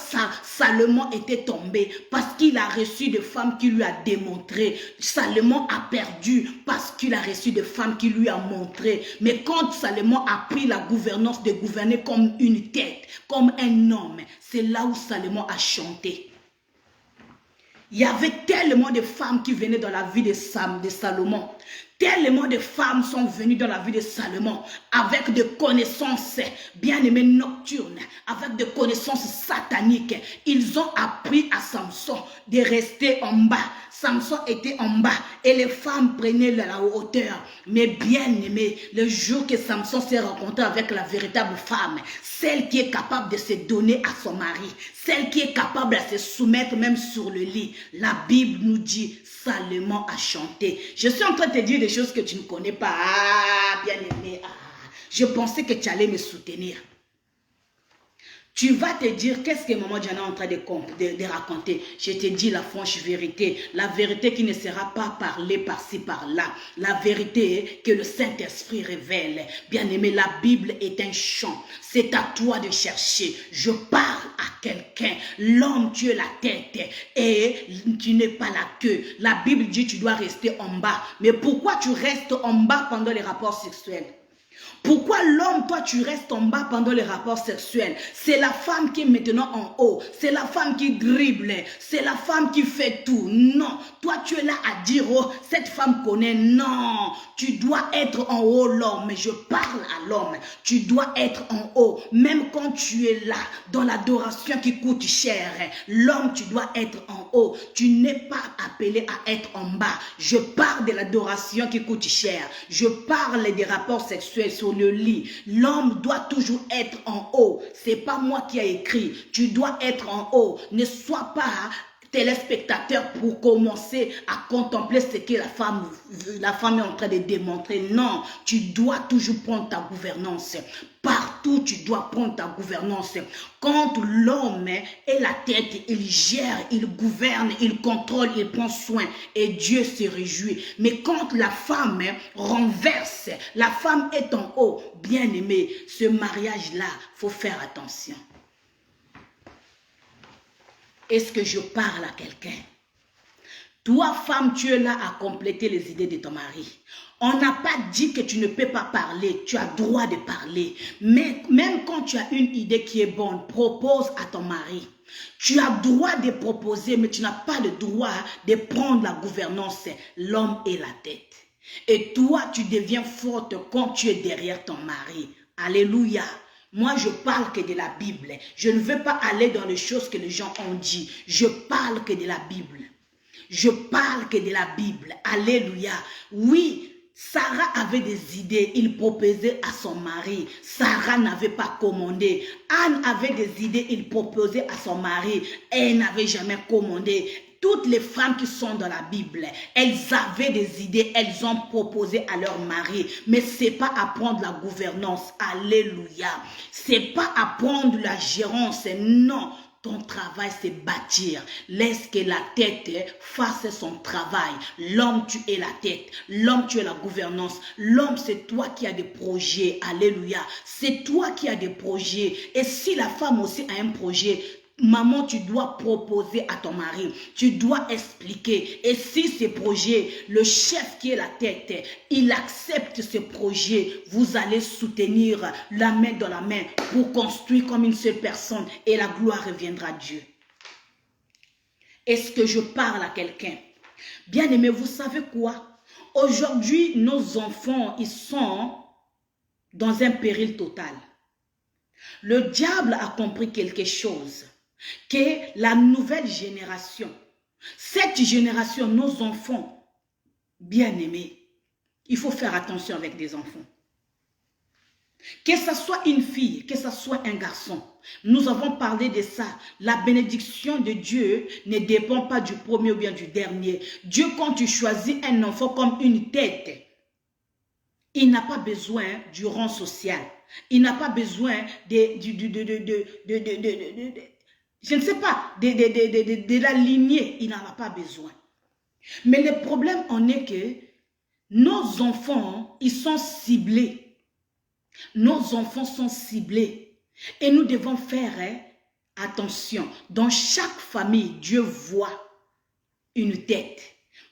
Salomon était tombé? Parce qu'il a reçu des femmes qui lui a démontré. Salomon a perdu parce qu'il a reçu des femmes qui lui ont montré. Mais quand Salomon a pris la gouvernance de gouverner comme une tête, comme un homme, c'est là où Salomon a chanté. Il y avait tellement de femmes qui venaient dans la vie de Salomon. Tellement de femmes sont venues dans la vie de Salomon avec des connaissances bien-aimées nocturnes, avec des connaissances sataniques. Ils ont appris à Samson de rester en bas. Samson était en bas et les femmes prenaient la hauteur. Mais bien-aimé, le jour que Samson s'est rencontré avec la véritable femme, celle qui est capable de se donner à son mari, celle qui est capable de se soumettre même sur le lit, la Bible nous dit, Salomon a chanté. Je suis en train de te dire des choses que tu ne connais pas. Ah, bien-aimé, je pensais que tu allais me soutenir. Tu vas te dire, qu'est-ce que maman Diana est en train de raconter? Je te dis la franche vérité. La vérité qui ne sera pas parlée par-ci, par-là. La vérité est que le Saint-Esprit révèle. Bien-aimé, la Bible est un chant. C'est à toi de chercher. Je parle à quelqu'un. L'homme, tu es la tête et tu n'es pas la queue. La Bible dit tu dois rester en bas. Mais pourquoi tu restes en bas pendant les rapports sexuels? Pourquoi l'homme, toi, tu restes en bas pendant les rapports sexuels? C'est la femme qui est maintenant en haut. C'est la femme qui dribble. C'est la femme qui fait tout. Non. Toi, tu es là à dire, oh, cette femme connaît. Non. Tu dois être en haut, l'homme. Je parle à l'homme. Tu dois être en haut. Même quand tu es là, dans l'adoration qui coûte cher. L'homme, tu dois être en haut. Tu n'es pas appelé à être en bas. Je parle de l'adoration qui coûte cher. Je parle des rapports sexuels sur le lit. L'homme doit toujours être en haut. C'est pas moi qui ai écrit. Tu dois être en haut. Ne sois pas téléspectateur pour commencer à contempler ce que la femme est en train de démontrer. Non, tu dois toujours prendre ta gouvernance. Partout, tu dois prendre ta gouvernance. Quand l'homme est la tête, il gère, il gouverne, il contrôle, il prend soin et Dieu se réjouit. Mais quand la femme renverse, la femme est en haut, bien aimé, ce mariage-là, il faut faire attention. Est-ce que je parle à quelqu'un? Toi, femme, tu es là à compléter les idées de ton mari. On n'a pas dit que tu ne peux pas parler. Tu as droit de parler. Mais même quand tu as une idée qui est bonne, propose à ton mari. Tu as droit de proposer, mais tu n'as pas le droit de prendre la gouvernance. L'homme est la tête. Et toi, tu deviens forte quand tu es derrière ton mari. Alléluia. Moi, je parle que de la Bible. Je ne veux pas aller dans les choses que les gens ont dit. Je parle que de la Bible. Je parle que de la Bible. Alléluia. Oui, Sarah avait des idées. Il proposait à son mari. Sarah n'avait pas commandé. Anne avait des idées. Il proposait à son mari. Elle n'avait jamais commandé. Toutes les femmes qui sont dans la Bible, elles avaient des idées, elles ont proposé à leur mari. Mais ce n'est pas apprendre la gouvernance. Alléluia. Ce n'est pas apprendre la gérance. Non. Ton travail, c'est bâtir. Laisse que la tête fasse son travail. L'homme, tu es la tête. L'homme, tu es la gouvernance. L'homme, c'est toi qui as des projets. Alléluia. C'est toi qui as des projets. Et si la femme aussi a un projet, maman, tu dois proposer à ton mari. Tu dois expliquer. Et si ce projet, le chef qui est la tête, il accepte ce projet, vous allez soutenir la main dans la main pour construire comme une seule personne et la gloire reviendra à Dieu. Est-ce que je parle à quelqu'un? Bien aimé, vous savez quoi? Aujourd'hui, nos enfants, ils sont dans un péril total. Le diable a compris quelque chose. Que la nouvelle génération, cette génération, nos enfants, bien-aimés, il faut faire attention avec des enfants. Que ce soit une fille, que ce soit un garçon, nous avons parlé de ça. La bénédiction de Dieu ne dépend pas du premier ou bien du dernier. Dieu, quand tu choisis un enfant comme une tête, il n'a pas besoin du rang social. Il n'a pas besoin je ne sais pas, de la lignée, il n'en a pas besoin. Mais le problème en est que nos enfants, ils sont ciblés. Nos enfants sont ciblés. Et nous devons faire attention. Dans chaque famille, Dieu voit une tête.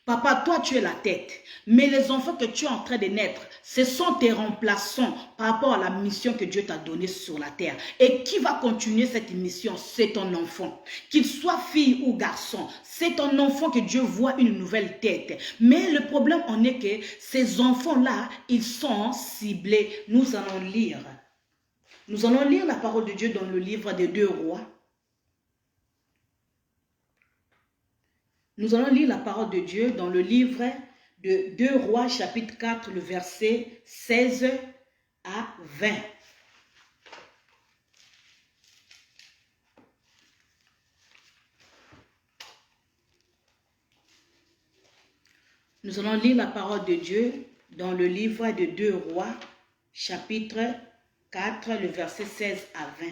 Papa, toi, tu es la tête. Mais les enfants que tu es en train de naître, ce sont tes remplaçants par rapport à la mission que Dieu t'a donnée sur la terre. Et qui va continuer cette mission? C'est ton enfant. Qu'il soit fille ou garçon, c'est ton enfant que Dieu voit une nouvelle tête. Mais le problème en est que ces enfants-là, ils sont ciblés. Nous allons lire. Nous allons lire la parole de Dieu dans le livre des 2 Rois. Nous allons lire la parole de Dieu dans le livre de 2 Rois, chapitre 4, le verset 16 à 20. Nous allons lire la parole de Dieu dans le livre de 2 Rois, chapitre 4, le verset 16 à 20.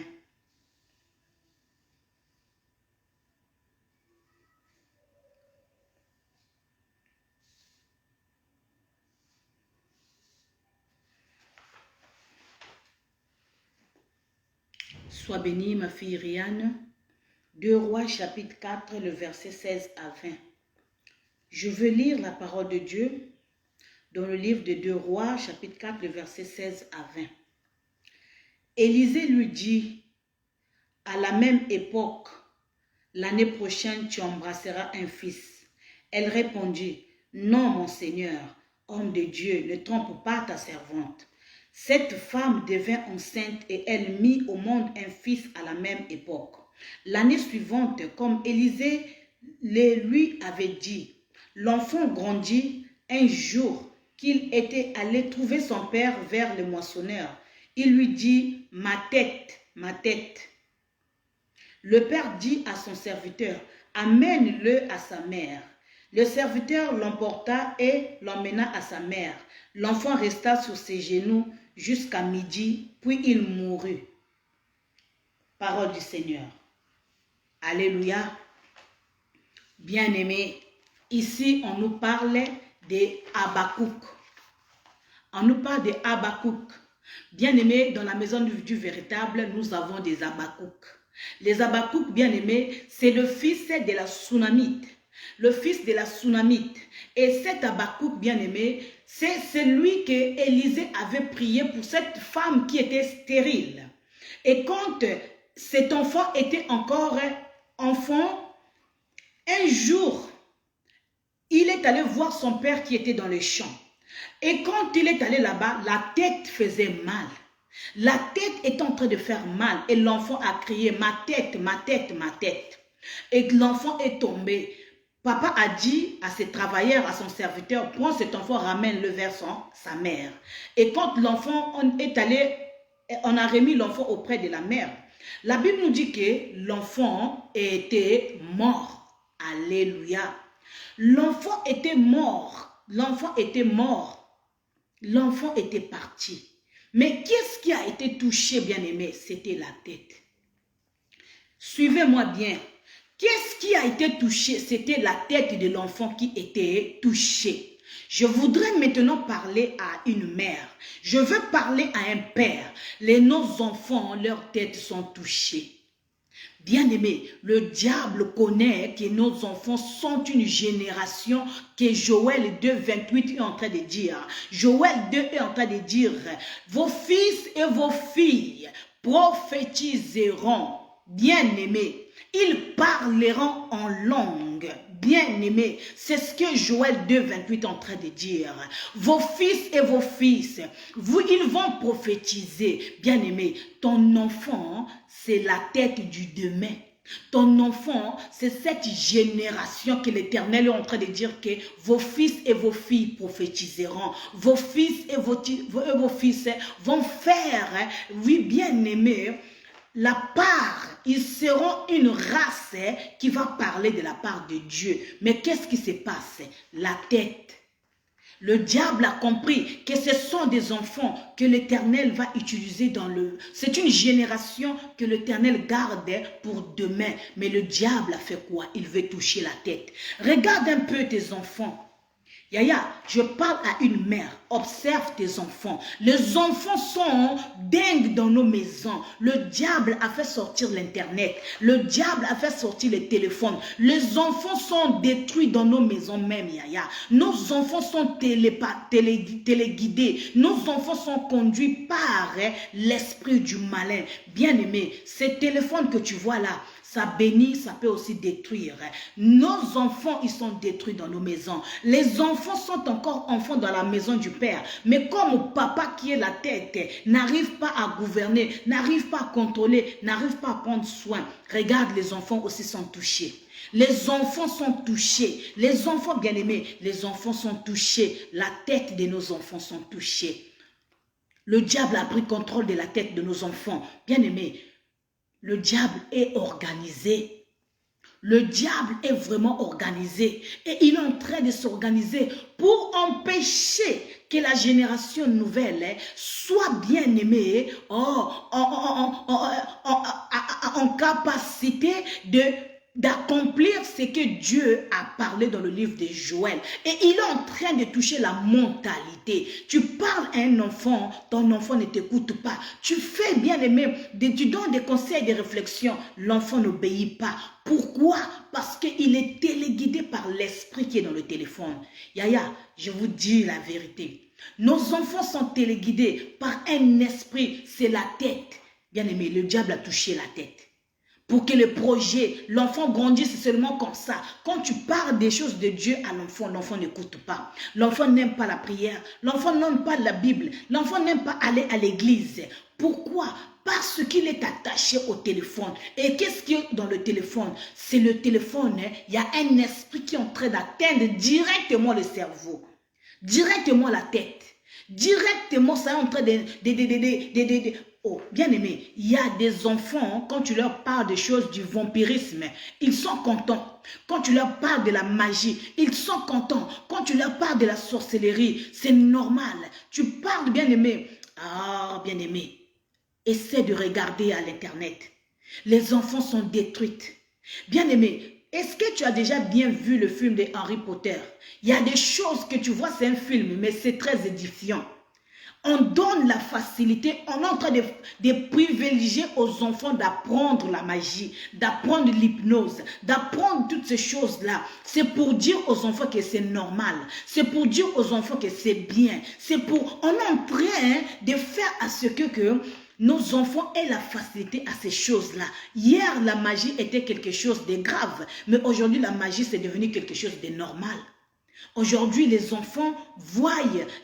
Sois bénie, ma fille Rianne. 2 Rois, chapitre 4, le verset 16 à 20. Je veux lire la parole de Dieu dans le livre de 2 Rois, chapitre 4, le verset 16 à 20. Élisée lui dit, à la même époque, l'année prochaine, tu embrasseras un fils. Elle répondit, non, mon Seigneur, homme de Dieu, ne trompe pas ta servante. Cette femme devint enceinte et elle mit au monde un fils à la même époque. L'année suivante, comme Élisée lui avait dit, l'enfant grandit. Un jour qu'il était allé trouver son père vers le moissonneur, il lui dit, ma tête, ma tête. Le père dit à son serviteur, amène-le à sa mère. Le serviteur l'emporta et l'emmena à sa mère. L'enfant resta sur ses genoux jusqu'à midi, puis il mourut. Parole du Seigneur. Alléluia. Bien-aimés, ici on nous parle de Habakkuk. On nous parle de Habakkuk. Bien-aimés, dans la maison du véritable, nous avons des Habakkuk. Les Habakkuk, bien-aimés, c'est le fils de la Sunamite. Le fils de la Sunamite. Et cet Habakkuk, bien-aimé, c'est celui que Élisée avait prié pour cette femme qui était stérile. Et quand cet enfant était encore enfant, un jour, il est allé voir son père qui était dans les champs. Et quand il est allé là-bas, la tête faisait mal. La tête est en train de faire mal. Et l'enfant a crié, ma tête, ma tête, ma tête. Et l'enfant est tombé. Papa a dit à ses travailleurs, à son serviteur, prends cet enfant, ramène-le vers sa mère. Et quand l'enfant est allé, on a remis l'enfant auprès de la mère. La Bible nous dit que l'enfant était mort. Alléluia. L'enfant était mort. L'enfant était mort. L'enfant était parti. Mais qu'est-ce qui a été touché, bien-aimé? C'était la tête. Suivez-moi bien. Qu'est-ce qui a été touché? C'était la tête de l'enfant qui était touchée. Je voudrais maintenant parler à une mère. Je veux parler à un père. Nos enfants, leurs têtes sont touchées. Bien-aimé, le diable connaît que nos enfants sont une génération que Joël 2, 28 est en train de dire. Joël 2 est en train de dire, vos fils et vos filles prophétiseront. Bien-aimés, ils parleront en langue. Bien-aimés, c'est ce que Joël 2, 28 est en train de dire. Vos fils et vos fils, ils vont prophétiser. Bien-aimés, ton enfant, c'est la tête du demain. Ton enfant, c'est cette génération que l'Éternel est en train de dire que vos fils et vos filles prophétiseront. Vos fils et vos fils vont faire, oui, bien-aimés, la part, ils seront une race qui va parler de la part de Dieu. Mais qu'est-ce qui se passe? La tête. Le diable a compris que ce sont des enfants que l'Éternel va utiliser dans le... C'est une génération que l'Éternel garde pour demain. Mais le diable a fait quoi? Il veut toucher la tête. Regarde un peu tes enfants. Yaya, je parle à une mère. Observe tes enfants. Les enfants sont dingues dans nos maisons. Le diable a fait sortir l'Internet. Le diable a fait sortir les téléphones. Les enfants sont détruits dans nos maisons même, Yaya. Nos enfants sont téléguidés. Nos enfants sont conduits par l'esprit du malin. Bien-aimé, ces téléphones que tu vois là, ça bénit, ça peut aussi détruire. Nos enfants, ils sont détruits dans nos maisons. Les enfants sont encore enfants dans la maison du Père. Mais comme papa qui est la tête n'arrive pas à gouverner, n'arrive pas à contrôler, n'arrive pas à prendre soin, regarde, les enfants aussi sont touchés. Les enfants sont touchés. Les enfants bien-aimés, les enfants sont touchés. La tête de nos enfants sont touchés. Le diable a pris contrôle de la tête de nos enfants. Bien-aimés, le diable est organisé. Le diable est vraiment organisé. Et il est en train de s'organiser pour empêcher que la génération nouvelle soit bien aimée en capacité de d'accomplir ce que Dieu a parlé dans le livre de Joël. Et il est en train de toucher la mentalité. Tu parles à un enfant, ton enfant ne t'écoute pas. Tu fais, bien aimé, tu donnes des conseils, des réflexions, l'enfant n'obéit pas. Pourquoi? Parce qu'il est téléguidé par l'esprit qui est dans le téléphone. Yaya, je vous dis la vérité. Nos enfants sont téléguidés par un esprit, c'est la tête. Bien aimé, le diable a touché la tête. Pour que le projet, l'enfant grandisse seulement comme ça. Quand tu parles des choses de Dieu à l'enfant, l'enfant n'écoute pas. L'enfant n'aime pas la prière. L'enfant n'aime pas la Bible. L'enfant n'aime pas aller à l'église. Pourquoi? Parce qu'il est attaché au téléphone. Et qu'est-ce qu'il y a dans le téléphone? C'est le téléphone. Il y a un esprit qui est en train d'atteindre directement le cerveau. Directement la tête. Directement, ça est en train de oh, bien aimé, il y a des enfants, quand tu leur parles des choses du vampirisme, ils sont contents. Quand tu leur parles de la magie, ils sont contents. Quand tu leur parles de la sorcellerie, c'est normal. Tu parles, bien aimé. Ah, bien aimé, essaie de regarder à l'internet. Les enfants sont détruits. Bien aimé, est-ce que tu as déjà bien vu le film de Harry Potter? Il y a des choses que tu vois, c'est un film, mais c'est très édifiant. On donne la facilité, on est en train de privilégier aux enfants d'apprendre la magie, d'apprendre l'hypnose, d'apprendre toutes ces choses-là. C'est pour dire aux enfants que c'est normal, c'est pour dire aux enfants que c'est bien. On est en train de faire à ce que nos enfants aient la facilité à ces choses-là. Hier, la magie était quelque chose de grave, mais aujourd'hui, la magie, c'est devenu quelque chose de normal. Aujourd'hui, les enfants voient,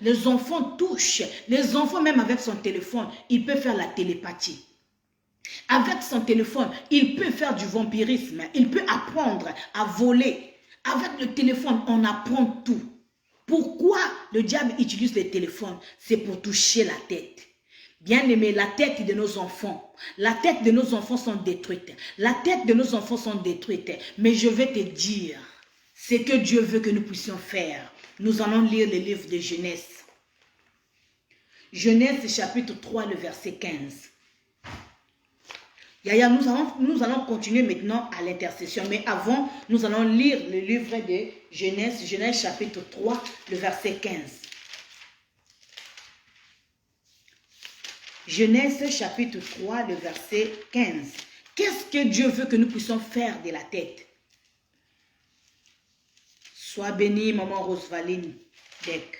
les enfants touchent, les enfants même avec son téléphone, il peut faire la télépathie. Avec son téléphone, il peut faire du vampirisme, il peut apprendre à voler. Avec le téléphone, on apprend tout. Pourquoi le diable utilise le téléphone? C'est pour toucher la tête. Bien aimé, la tête de nos enfants, sont détruites. La tête de nos enfants sont détruites. Mais je vais te dire, ce que Dieu veut que nous puissions faire. Nous allons lire le livre de Genèse. Genèse chapitre 3, le verset 15. Yaya, nous allons continuer maintenant à l'intercession. Mais avant, nous allons lire le livre de Genèse, Genèse chapitre 3, le verset 15. Genèse chapitre 3, le verset 15. Qu'est-ce que Dieu veut que nous puissions faire de la tête? Sois bénie, maman Rosevaline Deck.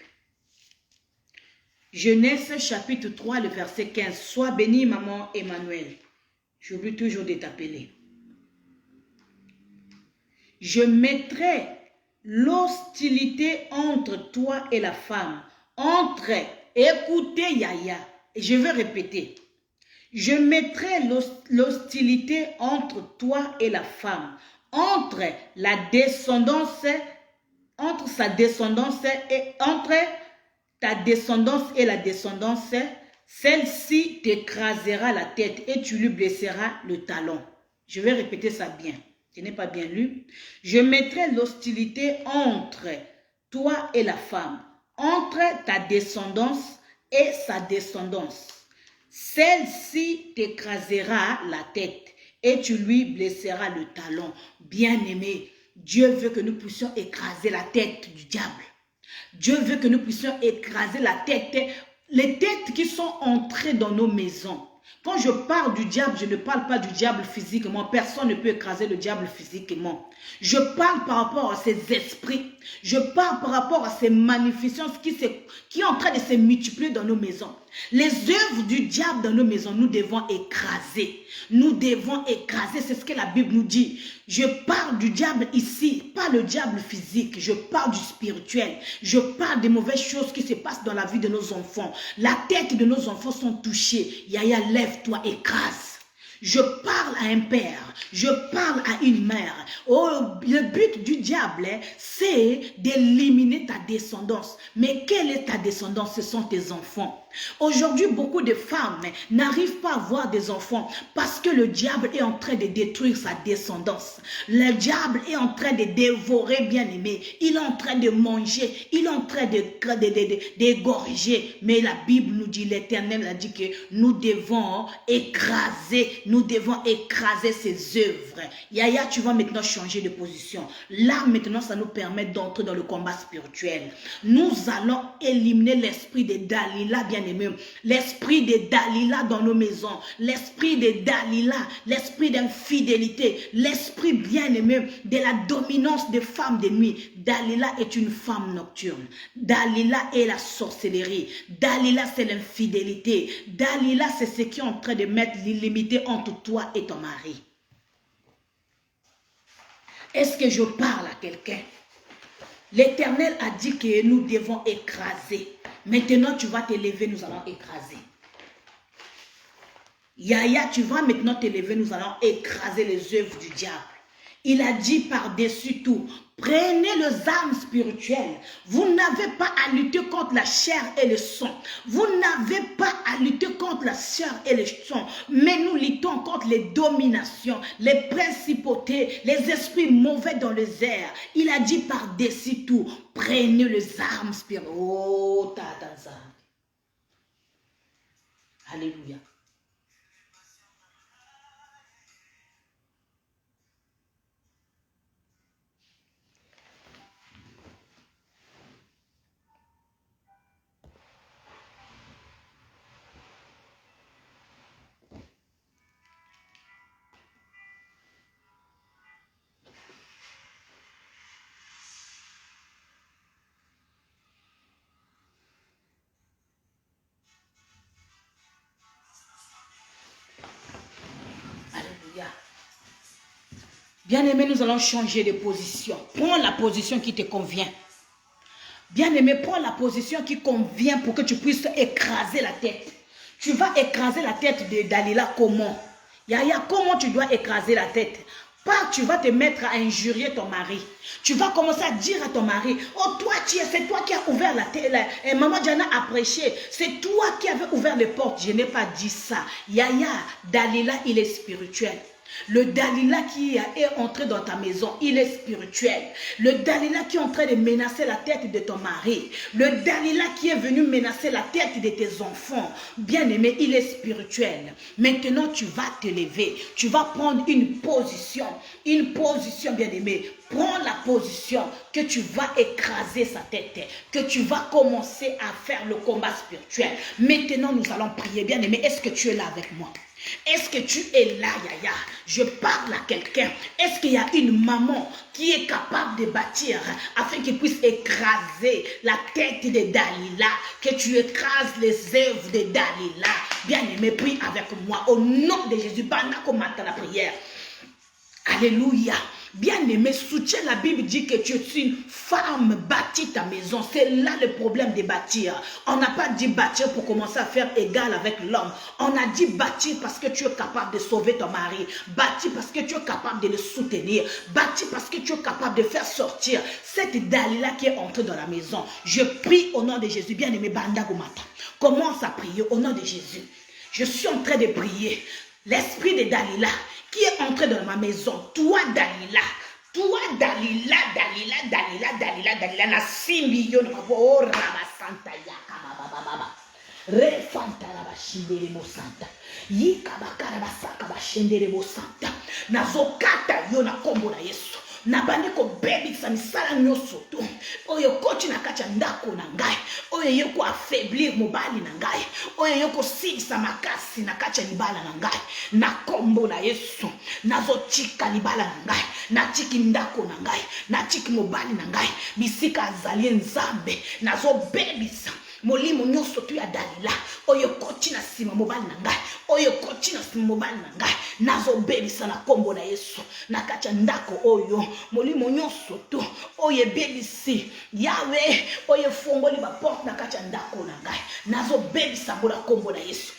Genèse chapitre 3, le verset 15. Sois bénie, maman Emmanuel. J'oublie toujours de t'appeler. Je mettrai l'hostilité entre toi et la femme. Écoutez Yaya, et je vais répéter. Je mettrai l'hostilité entre toi et la femme, entre sa descendance et entre ta descendance et la descendance, celle-ci t'écrasera la tête et tu lui blesseras le talon. Je vais répéter ça bien. Je n'ai pas bien lu. Je mettrai l'hostilité entre toi et la femme, entre ta descendance et sa descendance. Celle-ci t'écrasera la tête et tu lui blesseras le talon. Bien-aimé, Dieu veut que nous puissions écraser la tête du diable. Dieu veut que nous puissions écraser la tête, les têtes qui sont entrées dans nos maisons. Quand je parle du diable, je ne parle pas du diable physiquement. Personne ne peut écraser le diable physiquement. Je parle par rapport à ces esprits. Je parle par rapport à ces manifestations qui sont en train de se multiplier dans nos maisons. Les œuvres du diable dans nos maisons, nous devons écraser. Nous devons écraser, c'est ce que la Bible nous dit. Je parle du diable ici, pas le diable physique. Je parle du spirituel. Je parle des mauvaises choses qui se passent dans la vie de nos enfants. La tête de nos enfants sont touchées. Yaya, lève-toi, écrase. Je parle à un père, je parle à une mère. Oh, le but du diable, c'est d'éliminer ta descendance. Mais quelle est ta descendance? Ce sont tes enfants. Aujourd'hui, beaucoup de femmes n'arrivent pas à avoir des enfants parce que le diable est en train de détruire sa descendance. Le diable est en train de dévorer, bien-aimé. Il est en train de manger, il est en train d'égorger. Mais la Bible nous dit, l'Éternel a dit que nous devons écraser ses œuvres. Yaya, tu vas maintenant changer de position. Là, maintenant, ça nous permet d'entrer dans le combat spirituel. Nous allons éliminer l'esprit de Dalila, bien-aimé. L'esprit de Dalila dans nos maisons. L'esprit de Dalila, l'esprit d'infidélité. L'esprit, bien-aimé, de la dominance des femmes de nuit. Dalila est une femme nocturne. Dalila est la sorcellerie. Dalila, c'est l'infidélité. Dalila, c'est ce qui est en train de mettre l'illimité entre toi et ton mari. Est-ce que je parle à quelqu'un? L'Éternel a dit que nous devons écraser. Maintenant, tu vas te lever, nous allons écraser. Yaya, tu vas maintenant te lever, nous allons écraser les œuvres du diable. Il a dit par-dessus tout, prenez les armes spirituelles. Vous n'avez pas à lutter contre la chair et le sang. Vous n'avez pas à lutter contre la chair et le sang. Mais nous luttons contre les dominations, les principautés, les esprits mauvais dans les airs. Il a dit par-dessus tout, prenez les armes spirituelles. Oh, tataza. Alléluia. Bien-aimé, nous allons changer de position. Prends la position qui te convient. Bien-aimé, prends la position qui convient pour que tu puisses écraser la tête. Tu vas écraser la tête de Dalila comment? Yaya, comment tu dois écraser la tête? Pas tu vas te mettre à injurier ton mari. Tu vas commencer à dire à ton mari, oh toi, c'est toi qui as ouvert la tête. Maman Diana a prêché. C'est toi qui avais ouvert les portes. Je n'ai pas dit ça. Yaya, Dalila, il est spirituel. Le Dalila qui est entré dans ta maison, il est spirituel. Le Dalila qui est en train de menacer la tête de ton mari. Le Dalila qui est venu menacer la tête de tes enfants. Bien-aimé, il est spirituel. Maintenant, tu vas te lever. Tu vas prendre une position. Une position, bien-aimé. Prends la position que tu vas écraser sa tête. Que tu vas commencer à faire le combat spirituel. Maintenant, nous allons prier. Bien-aimé, est-ce que tu es là avec moi? Est-ce que tu es là, Yaya? Je parle à quelqu'un. Est-ce qu'il y a une maman qui est capable de bâtir afin qu'il puisse écraser la tête de Dalila? Que tu écrases les œuvres de Dalila. Bien-aimé, prie avec moi. Au nom de Jésus, pendant la prière. Alléluia. Bien-aimé, soutiens, la Bible dit que tu es une femme, bâtis ta maison. C'est là le problème de bâtir. On n'a pas dit bâtir pour commencer à faire égal avec l'homme. On a dit bâtir parce que tu es capable de sauver ton mari. Bâtir parce que tu es capable de le soutenir. Bâtir parce que tu es capable de faire sortir cette Dalila qui est entrée dans la maison. Je prie au nom de Jésus. Bien-aimé, Banda Gomata, commence à prier au nom de Jésus. Je suis en train de prier. L'esprit de Dalila qui est entré dans ma maison, toi Dalila, na simbiyo na bo rabasanta yaka baba. Refanta la bashindere mo santa. Yika bakara basaka bashendere mo santa. Nazokata yo na kombo na Yesu. Nabandi ko baby sa misala nyoso tu. Oyo kochi na kacha ndako na ngai. Oyo yoko affaiblir mobali na ngai. Oyo yoko sigisa makasi na kacha libala na ngai. Na kombo na Yesu. Nazo chika libala na ngai. Na chiki ndako na ngai. Na chiki mobali na ngai. Bisika azalie nzambe. Nazo baby sa. Molimo nyoso tu ya Dalila. Oyo kochi na sima mobali na ngai. Oyo kochi na sima mobali na ngai. Nazo bebisa na kombo na Yesu. Nakacha ndako oyo. Molimo nyoso tu. Oye bebisi. Yawe. Oye fongoli ba porte nakacha ndako na ngai. Nazo bebisa mbola kombo na Yesu.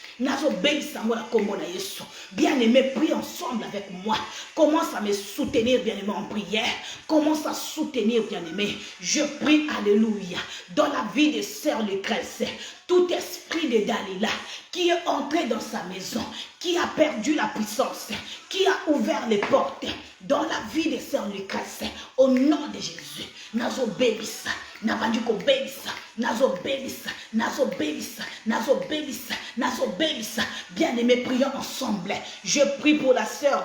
Bien-aimé, prie ensemble avec moi. Commence à me soutenir, bien-aimé, en prière. Commence à soutenir, bien-aimé. Je prie, alléluia, dans la vie de sœur Lucrèce, tout esprit de Dalila qui est entré dans sa maison, qui a perdu la puissance, qui a ouvert les portes dans la vie de sœur Lucrèce, au nom de Jésus, nazo bebisa, nabanduko bebisa, nazo bebisa, nazo bebisa, nazo bebisa, nazo bebisa. Bien-aimés, prions ensemble. Je prie pour la sœur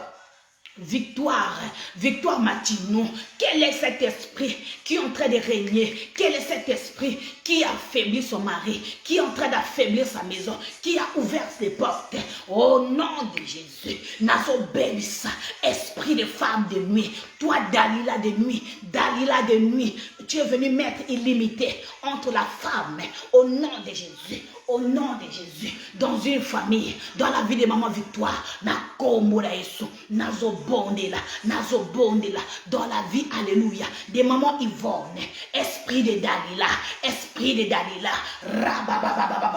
Victoire Matinou. Quel est cet esprit qui est en train de régner? Quel est cet esprit qui a affaibli son mari, qui est en train d'affaiblir sa maison, qui a ouvert ses portes? Au nom de Jésus, Nazo Bélissa, esprit de femme de nuit, toi Dalila de nuit, tu es venu mettre illimité entre la femme, au nom de Jésus. Au nom de Jésus, dans une famille, dans la vie de maman Victoire, nazo bondela, dans la vie, alléluia, de maman Yvonne, esprit de Dalila,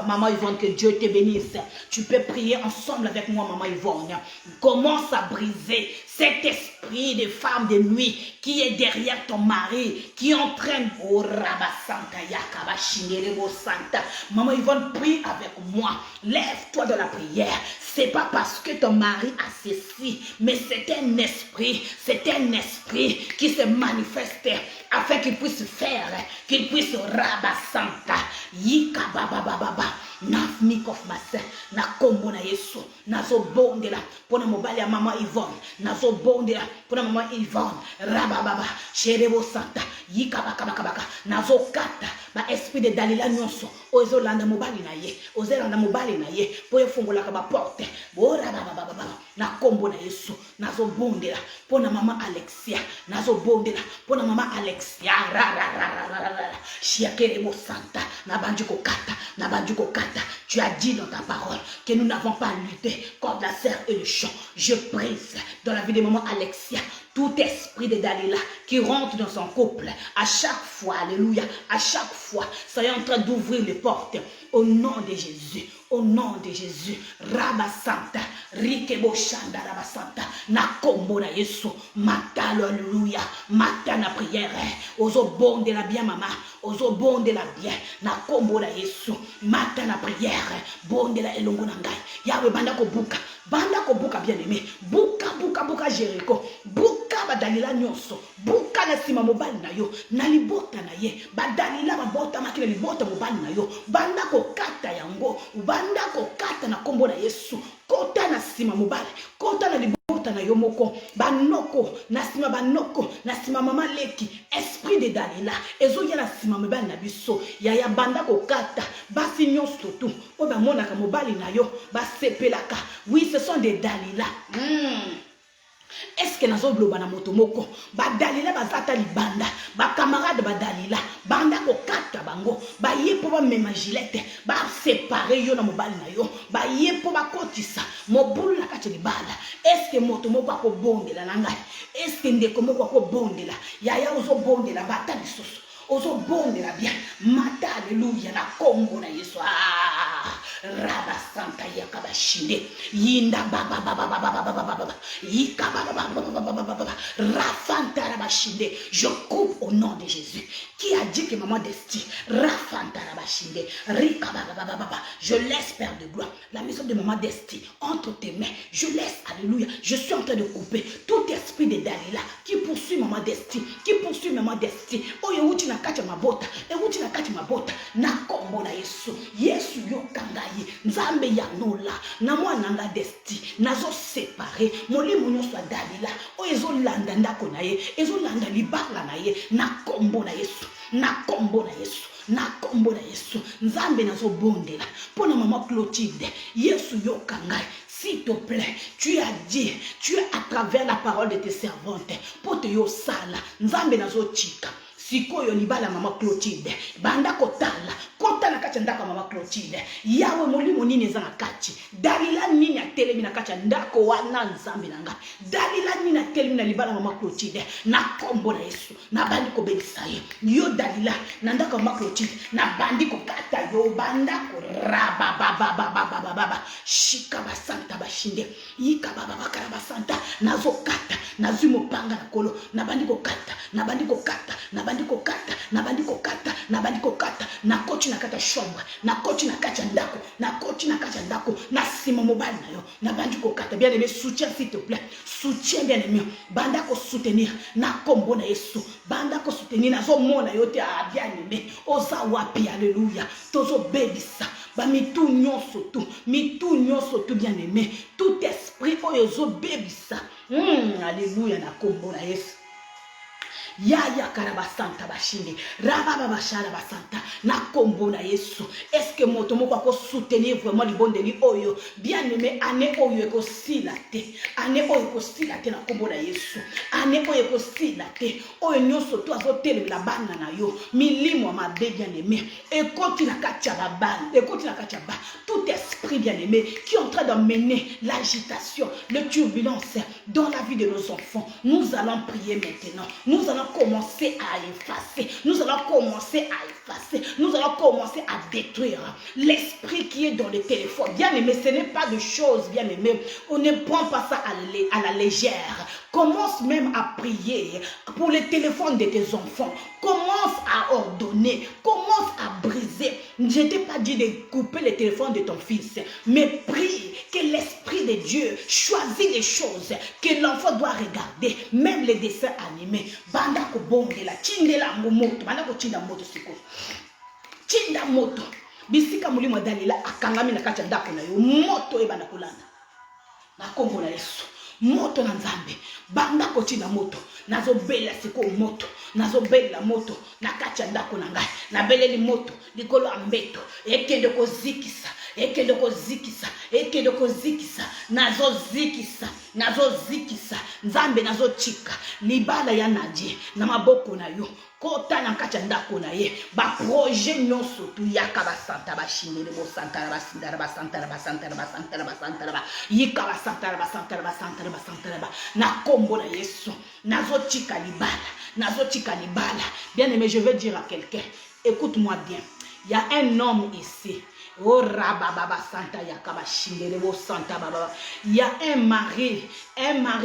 maman Yvonne, que Dieu te bénisse. Tu peux prier ensemble avec moi, maman Yvonne. Commence à briser cet esprit de femme de nuit qui est derrière ton mari, qui entraîne au Rabasanta Yakaba Shingerebo Santa. Maman Yvonne, prie avec moi. Lève-toi de la prière. C'est pas parce que ton mari a ceci, mais c'est un esprit qui se manifeste afin qu'il puisse faire, qu'il puisse Rabasanta Yikababababa. Nafmikof mase na kombo na Yesu nazo bondela pona mobali ya mama Yvonne, nazo bondela pona mama Yvonne, rabababa sherebo santa yikabakabaka nazo kata ba esprit de Dalila nyonso ozo landa mobali na ye, ozelanda mobali na ye po efungola ka ba porte bo rabababa na kombo na Yesu nazo bondela pona mama Alexia, nazo bondela pona mama Alexia shiakerebo santa na banjuko kata. Tu as dit dans ta parole que nous n'avons pas lutté contre la serre et le champ. Je brise dans la vie de maman Alexia tout esprit de Dalila qui rentre dans son couple. À chaque fois, alléluia, à chaque fois, soyez en train d'ouvrir les portes. Au nom de Jésus, au nom de Jésus, Rabasanta, Rikebo Shanda Rabasanta, Nakombo na Yesu, Matalo, alléluia, Matana prière, Ozo bon de la bien maman, Ozo bon de la bien, Nakombo na Yesu, Matana prière, bon de la elongo nangai, Yahweh banda ko buka bien aimé, buka Jericho, buka badalila nyonso, buka na sima mobali na yo, na libota na ye, badalila mabota makina libota mobali na yo, banda ko kata yango, banda ko kata na kombo na Yesu, kota na sima mobali, kota na libota na yo moko, banoko, na sima mama leki, esprit de Dalila, ezo ya na sima mobali na biso, ya banda ko kata, basi nyonso tu, oba mona ka mobali na yo, basepelaka, oui ce sont des Dalila. Est-ce que nazo bloba na motomoko ba Dalila bazata libanda ba camarade ba Dalila banda ko kata bango ba yepo ba mema gilette ba séparer yo na mobali na yo ba yepo ba kotisa mobulu na kati libala. Est-ce que motomoko ko bondela na ngai? Est-ce que ndeko moko ko bondela yaya ozo bondela bata lisusu ozo bondela bien mata alléluia na kombo na Yesu. Raba Santa Yakabashinde Yinda baba Rafanta Rabashinde. Je coupe au nom de Jésus. Qui a dit que maman Desti Rafanta Rabashinde Rikababa. Je laisse, Père de gloire, la maison de maman Desti entre tes mains. Je laisse, alléluia. Je suis en train de couper tout esprit de Dalila qui poursuit maman Desti, Oh Yehuti na kacha mabota, Yehuti na kacha mabota na kombo na Yesu. Yesu yo kangaye nzambe ya nola na mwana nga Desti nazo séparer molimo nyonso ya Dalila o ezo landa ndako na ye, ezo landa libala na ye na kombo na Yesu, na kombo na Yesu, na kombo na Yesu. Nzambe nazo bondela pona maman Clotilde. Yesu yo kangaye. S'il te plaît, tu as dit, tu es à travers la parole de tes servantes pour te yo sala nzambe nazo chika. sikoyo libala mama Clotilde banda kotala kota na kati ndako mama Clotilde yawe molimo nini eza na kati dalila nini atelemi na kati ndako wana nzambe na nga dalila nini atelemi na libala mama Clotilde na kombo na Yesu na bandi ko belisa yo dalila na ndako mama Clotilde na bandi ko kata yo banda ko raba baba shika basanta bashinde yika baba bakara basanta nazo kata nazu mopanga na kolo na bandi ko kata na bandi ko kata na bandi ko kata na bandi ko kata na bandi ko kata na koti na kata chambre na koti na kata ndako na koti na kata ndako na sima mobile na yo na bandi ko kata bien aimé soutien s'il te plaît soutien bien aimé banda ko soutenir na kombo na Yesu banda ko soutenir na zo mona yo te a bien aimé oza wapi alléluia tozo bebisa ba mitu nyonso tu bien aimé tout esprit oyo bebisa alléluia na kombo na Yesu Yaya karabasanta bashinde raba bashara basanta na kombo na Yesu. Est-ce que moto moko ko soutenir vraiment le bon deli oyo bien aimé ane oyo ko silate ane oyo ko silate na kombo na Yesu ane oyo ko silate oyo nyoso to azotele la bana na yo milimo ma bien aimé ekoti na katia babana ekoti na katia ba tout esprit bien aimé qui est en train d'emmener l'agitation le turbulence dans la vie de nos enfants, nous allons prier maintenant. Nous allons commencer à effacer. Nous allons commencer à effacer. Nous allons commencer à détruire l'esprit qui est dans le téléphone. Bien aimé, ce n'est pas de choses, bien aimé. On ne prend pas ça à la légère. Commence même à prier pour le téléphone de tes enfants. Commence à ordonner. Commence à briser. Je ne t'ai pas dit de couper le téléphone de ton fils, mais prie que l'esprit de Dieu choisit les choses que l'enfant doit regarder, même les dessins animés. Banda ko bonde la chinde la moto, banda ko chinda moto siko. Chinda moto. Bisika mulimo dalila akangami na kati ndako na yo. Moto e banda kolanda. Na kombo na Yesu. Moto na nzambe. Banda ko chinda moto. Nazo bela siko moto. Nazo bela moto. Na kati ndako na ngai. Na beleli moto. Likolo ambeto. Ekende ko zikisa. Ekende ko zikisa. Ekende ko zikisa. Nazo zikisa. Nazo zikisa. Nzambe nazo chika. Libala ya nadie. Na maboko na yo. Kota na kati ndako na ye. Ba projet nyonso tu yaka ba santa ba shinde bo santa ba sindara ba santa ba santa ba santa ba santa ba. Yika ba santa ba santa ba santa ba santa ba. Na kombo na Yesu. Nazo chika libala. Nazo chika libala. Bien aimé, je veux dire à quelqu'un, écoute-moi bien. Il y a un homme ici. Oh rababa santa yakaba shindelebo santa baba. Il y a un mari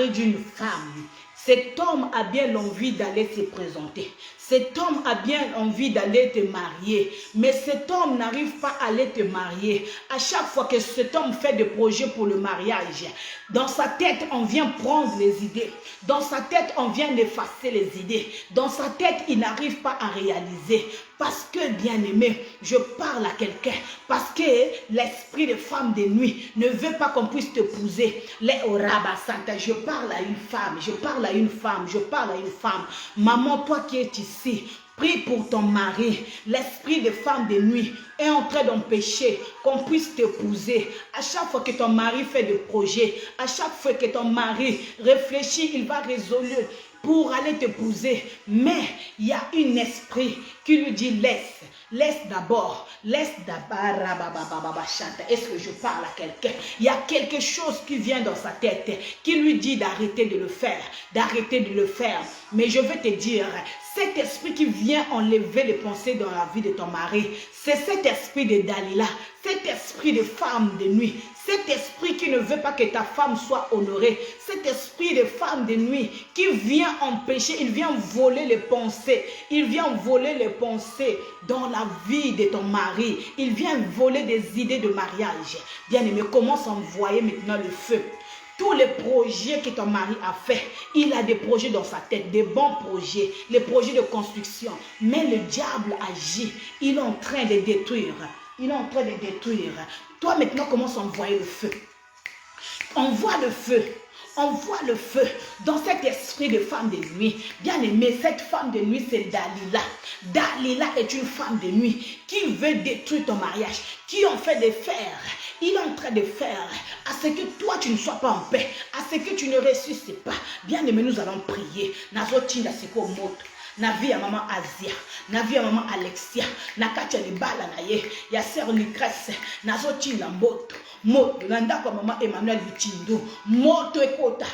d'une femme. Cet homme a bien l'envie d'aller se présenter. Cet homme a bien envie d'aller te marier. Mais cet homme n'arrive pas à aller te marier. À chaque fois que cet homme fait des projets pour le mariage, dans sa tête, on vient prendre les idées. Dans sa tête, on vient effacer les idées. Dans sa tête, il n'arrive pas à réaliser. Parce que, bien aimé, je parle à quelqu'un. Parce que l'esprit de femme de nuit ne veut pas qu'on puisse t'épouser. Les Oraba Santa, je parle à une femme. Je parle à une femme. Je parle à une femme. Maman, toi qui es ici, prie pour ton mari. L'esprit de femme de nuit est en train d'empêcher qu'on puisse t'épouser. À chaque fois que ton mari fait des projets, à chaque fois que ton mari réfléchit, il va résoudre pour aller t'épouser. Mais il y a un esprit qui lui dit laisse d'abord. Est-ce que je parle à quelqu'un? Il y a quelque chose qui vient dans sa tête qui lui dit d'arrêter de le faire, d'arrêter de le faire. Mais je veux te dire, cet esprit qui vient enlever les pensées dans la vie de ton mari, c'est cet esprit de Dalila, cet esprit de femme de nuit, cet esprit qui ne veut pas que ta femme soit honorée, cet esprit de femme de nuit qui vient empêcher, il vient voler les pensées, il vient voler les pensées dans la vie de ton mari, il vient voler des idées de mariage. Bien aimé, commence à envoyer maintenant le feu. Tous les projets que ton mari a fait, il a des projets dans sa tête, des bons projets, les projets de construction. Mais le diable agit, il est en train de détruire. Il est en train de détruire. Toi maintenant, commence à envoyer le feu. Envoie le feu. Envoie le feu dans cet esprit de femme de nuit. Bien aimé, cette femme de nuit, c'est Dalila. Dalila est une femme de nuit qui veut détruire ton mariage, qui en fait des fers. Il est en train de faire à ce que toi tu ne sois pas en paix, à ce que tu ne ressuscites pas. Bien aimé, nous allons prier. Nazo tinda seko moto. na vie ya maman Asia, na vie ya maman Alexia, na kati ya libala na ye, ya sœur Lucrèce, nazo tinda moto, moto, na ndako maman Emmanuel Bichindo, moto ekota,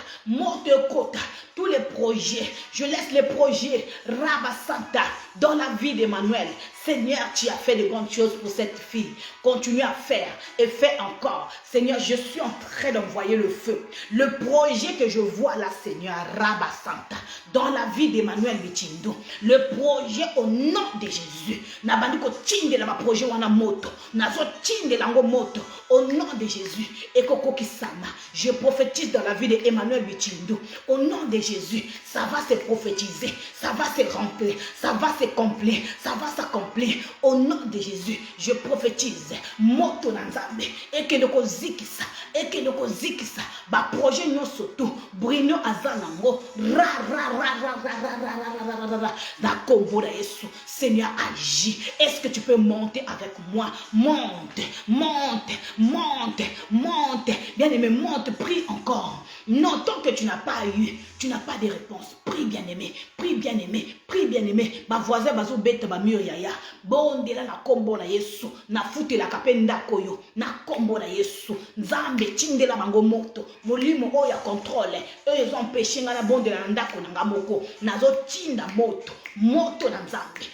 tous les projets, je laisse les projets, Rabba Santa, dans la vie d'Emmanuel. Seigneur, tu as fait de grandes choses pour cette fille. Continue à faire et fais encore. Seigneur, je suis en train d'envoyer le feu. Le projet que je vois là, Seigneur, Rabba Santa, dans la vie d'Emmanuel Bichindo. Le projet au nom de Jésus. Nabandiko tinde la projet wana moto. Nazo tinde la moto. Au nom de Jésus. Et Koko Kisama. Je prophétise dans la vie d'Emmanuel Bichindo. Au nom de Jésus. Ça va se prophétiser. Ça va se remplir. Ça va se compléter. Ça va s'accomplir. Au nom de Jésus, je prophétise moto nanzambe et que nous zikisa et que nous zikisa ba projet nous surtout brino azanango ra na kombora Yesu. Seigneur, agis. Est-ce que tu peux monter avec moi? Monte. Bien-aimé, monte, prie encore. Non, tant que tu n'as pas eu, tu n'as pas de réponse. Prie, bien-aimé. Ma voisin bazo bête ba mur yaya. Bondela na kombo na Yesu. Na fute la kapenda koyo. Na kombo na Yesu. Nzambe tindela bango moto. Molimo oya contrôle. Eux ils ont péché ngana bondela na ndako na ngamoko. Nazo tinda moto. Moto na nzambe.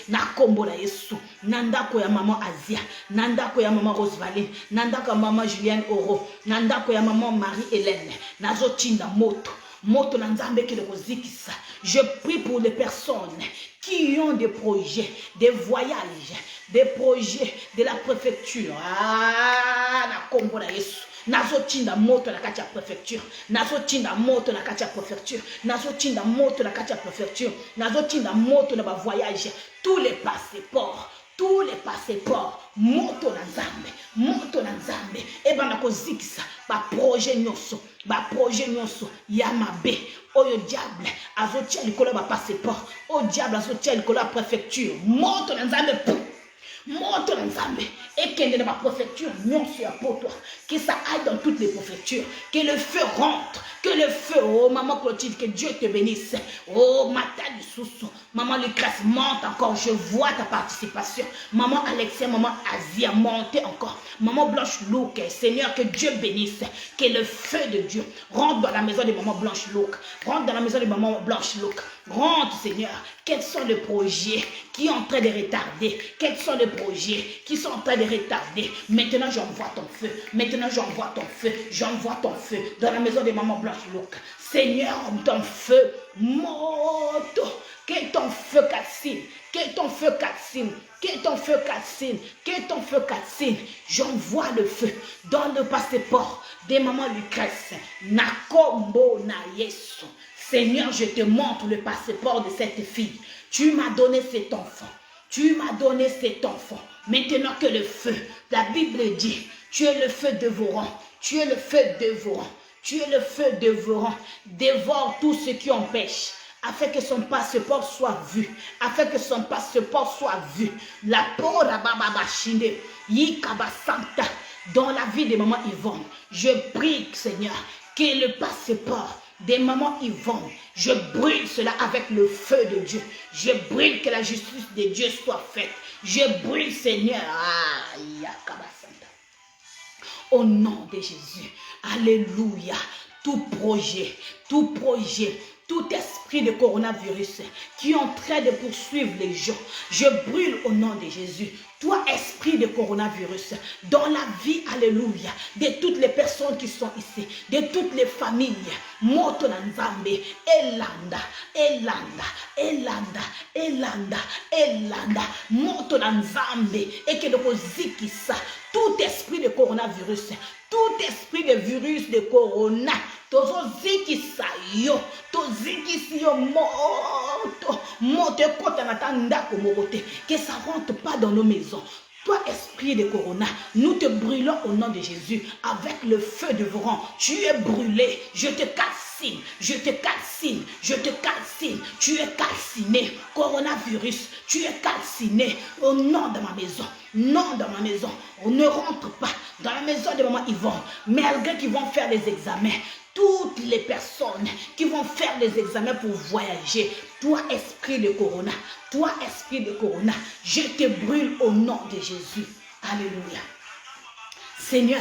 Na kombo na Yesu. Nandako ya maman Asia. Nandako ya maman Rosevaline. Nandako ya maman Julienne Oro. Nandako ya maman Marie-Hélène. Nazo tinda moto. Moto na nzambe ki kozikisa. Je prie pour les personnes qui ont des projets, des voyages, des projets de la préfecture. Ah, na kombo na Yesu. Nazo tinda moto na kati ya préfecture. Nazo tinda moto na kati ya préfecture. Nazo tinda moto na kati ya préfecture. Nazo tinda moto na ba voyage. Tous les passeports, moto na nzambe. Et bana kozikisa ba projet nyonso ya mabe. Oyo diable azotia likolo ba passeport. O diable azotia likolo ba préfecture. Moto na nzambe. Et qu'il y ait dans ma préfecture, non sur pour toi. Que ça aille dans toutes les préfectures. Que le feu rentre. Que le feu, oh maman Clotilde, que Dieu te bénisse. Oh Mata du Soussou. Maman Lucrèce, monte encore. Je vois ta participation. Maman Alexia, maman Asia, montez encore. Maman Blanche Louque, Seigneur, que Dieu bénisse. Que le feu de Dieu rentre dans la maison de maman Blanche Louque. Rentre dans la maison de maman Blanche Louque. Rentre, Seigneur. Quels sont les projets qui sont en train de retarder? Quels sont les projets qui sont en train de retarder? Maintenant, j'envoie ton feu. J'envoie ton feu dans la maison de maman Blanche Louque. Seigneur, ton feu, moto. Que ton feu Katsine. J'envoie le feu dans le passeport de maman Lucrèce. Nakombo na Yesu. Seigneur, je te montre le passeport de cette fille. Tu m'as donné cet enfant. Maintenant que le feu, la Bible dit, tu es le feu dévorant. Dévore tout ce qui empêche. Afin que son passeport soit vu. La pora baba shinde. Yikaba santa. Dans la vie de maman Yvonne. Je prie, Seigneur, que le passeport des mamans Yvonne, je brûle cela avec le feu de Dieu. Je brûle que la justice de Dieu soit faite. Je brûle, Seigneur. Au nom de Jésus. Alléluia. Tout projet, tout esprit de coronavirus qui est en train de poursuivre les gens, je brûle au nom de Jésus. Toi, esprit de coronavirus, dans la vie, alléluia, de toutes les personnes qui sont ici, de toutes les familles, moto na nzambe, elanda, moto na nzambe, et que nous zikisa, tout esprit de coronavirus, tout esprit de virus de corona, tozo zikisa yo moto kota na tanda komokote, que ça rentre pas dans nos maisons. Toi, esprit de corona, nous te brûlons au nom de Jésus avec le feu dévorant. Tu es brûlé, je te calcine. Tu es calciné. Coronavirus, tu es calciné. Au nom de ma maison. On ne rentre pas dans la maison de maman Yvonne. Malgré qu'ils vont faire des examens. toutes les personnes qui vont faire des examens pour voyager, toi esprit de Corona, je te brûle au nom de Jésus. Alléluia. Seigneur,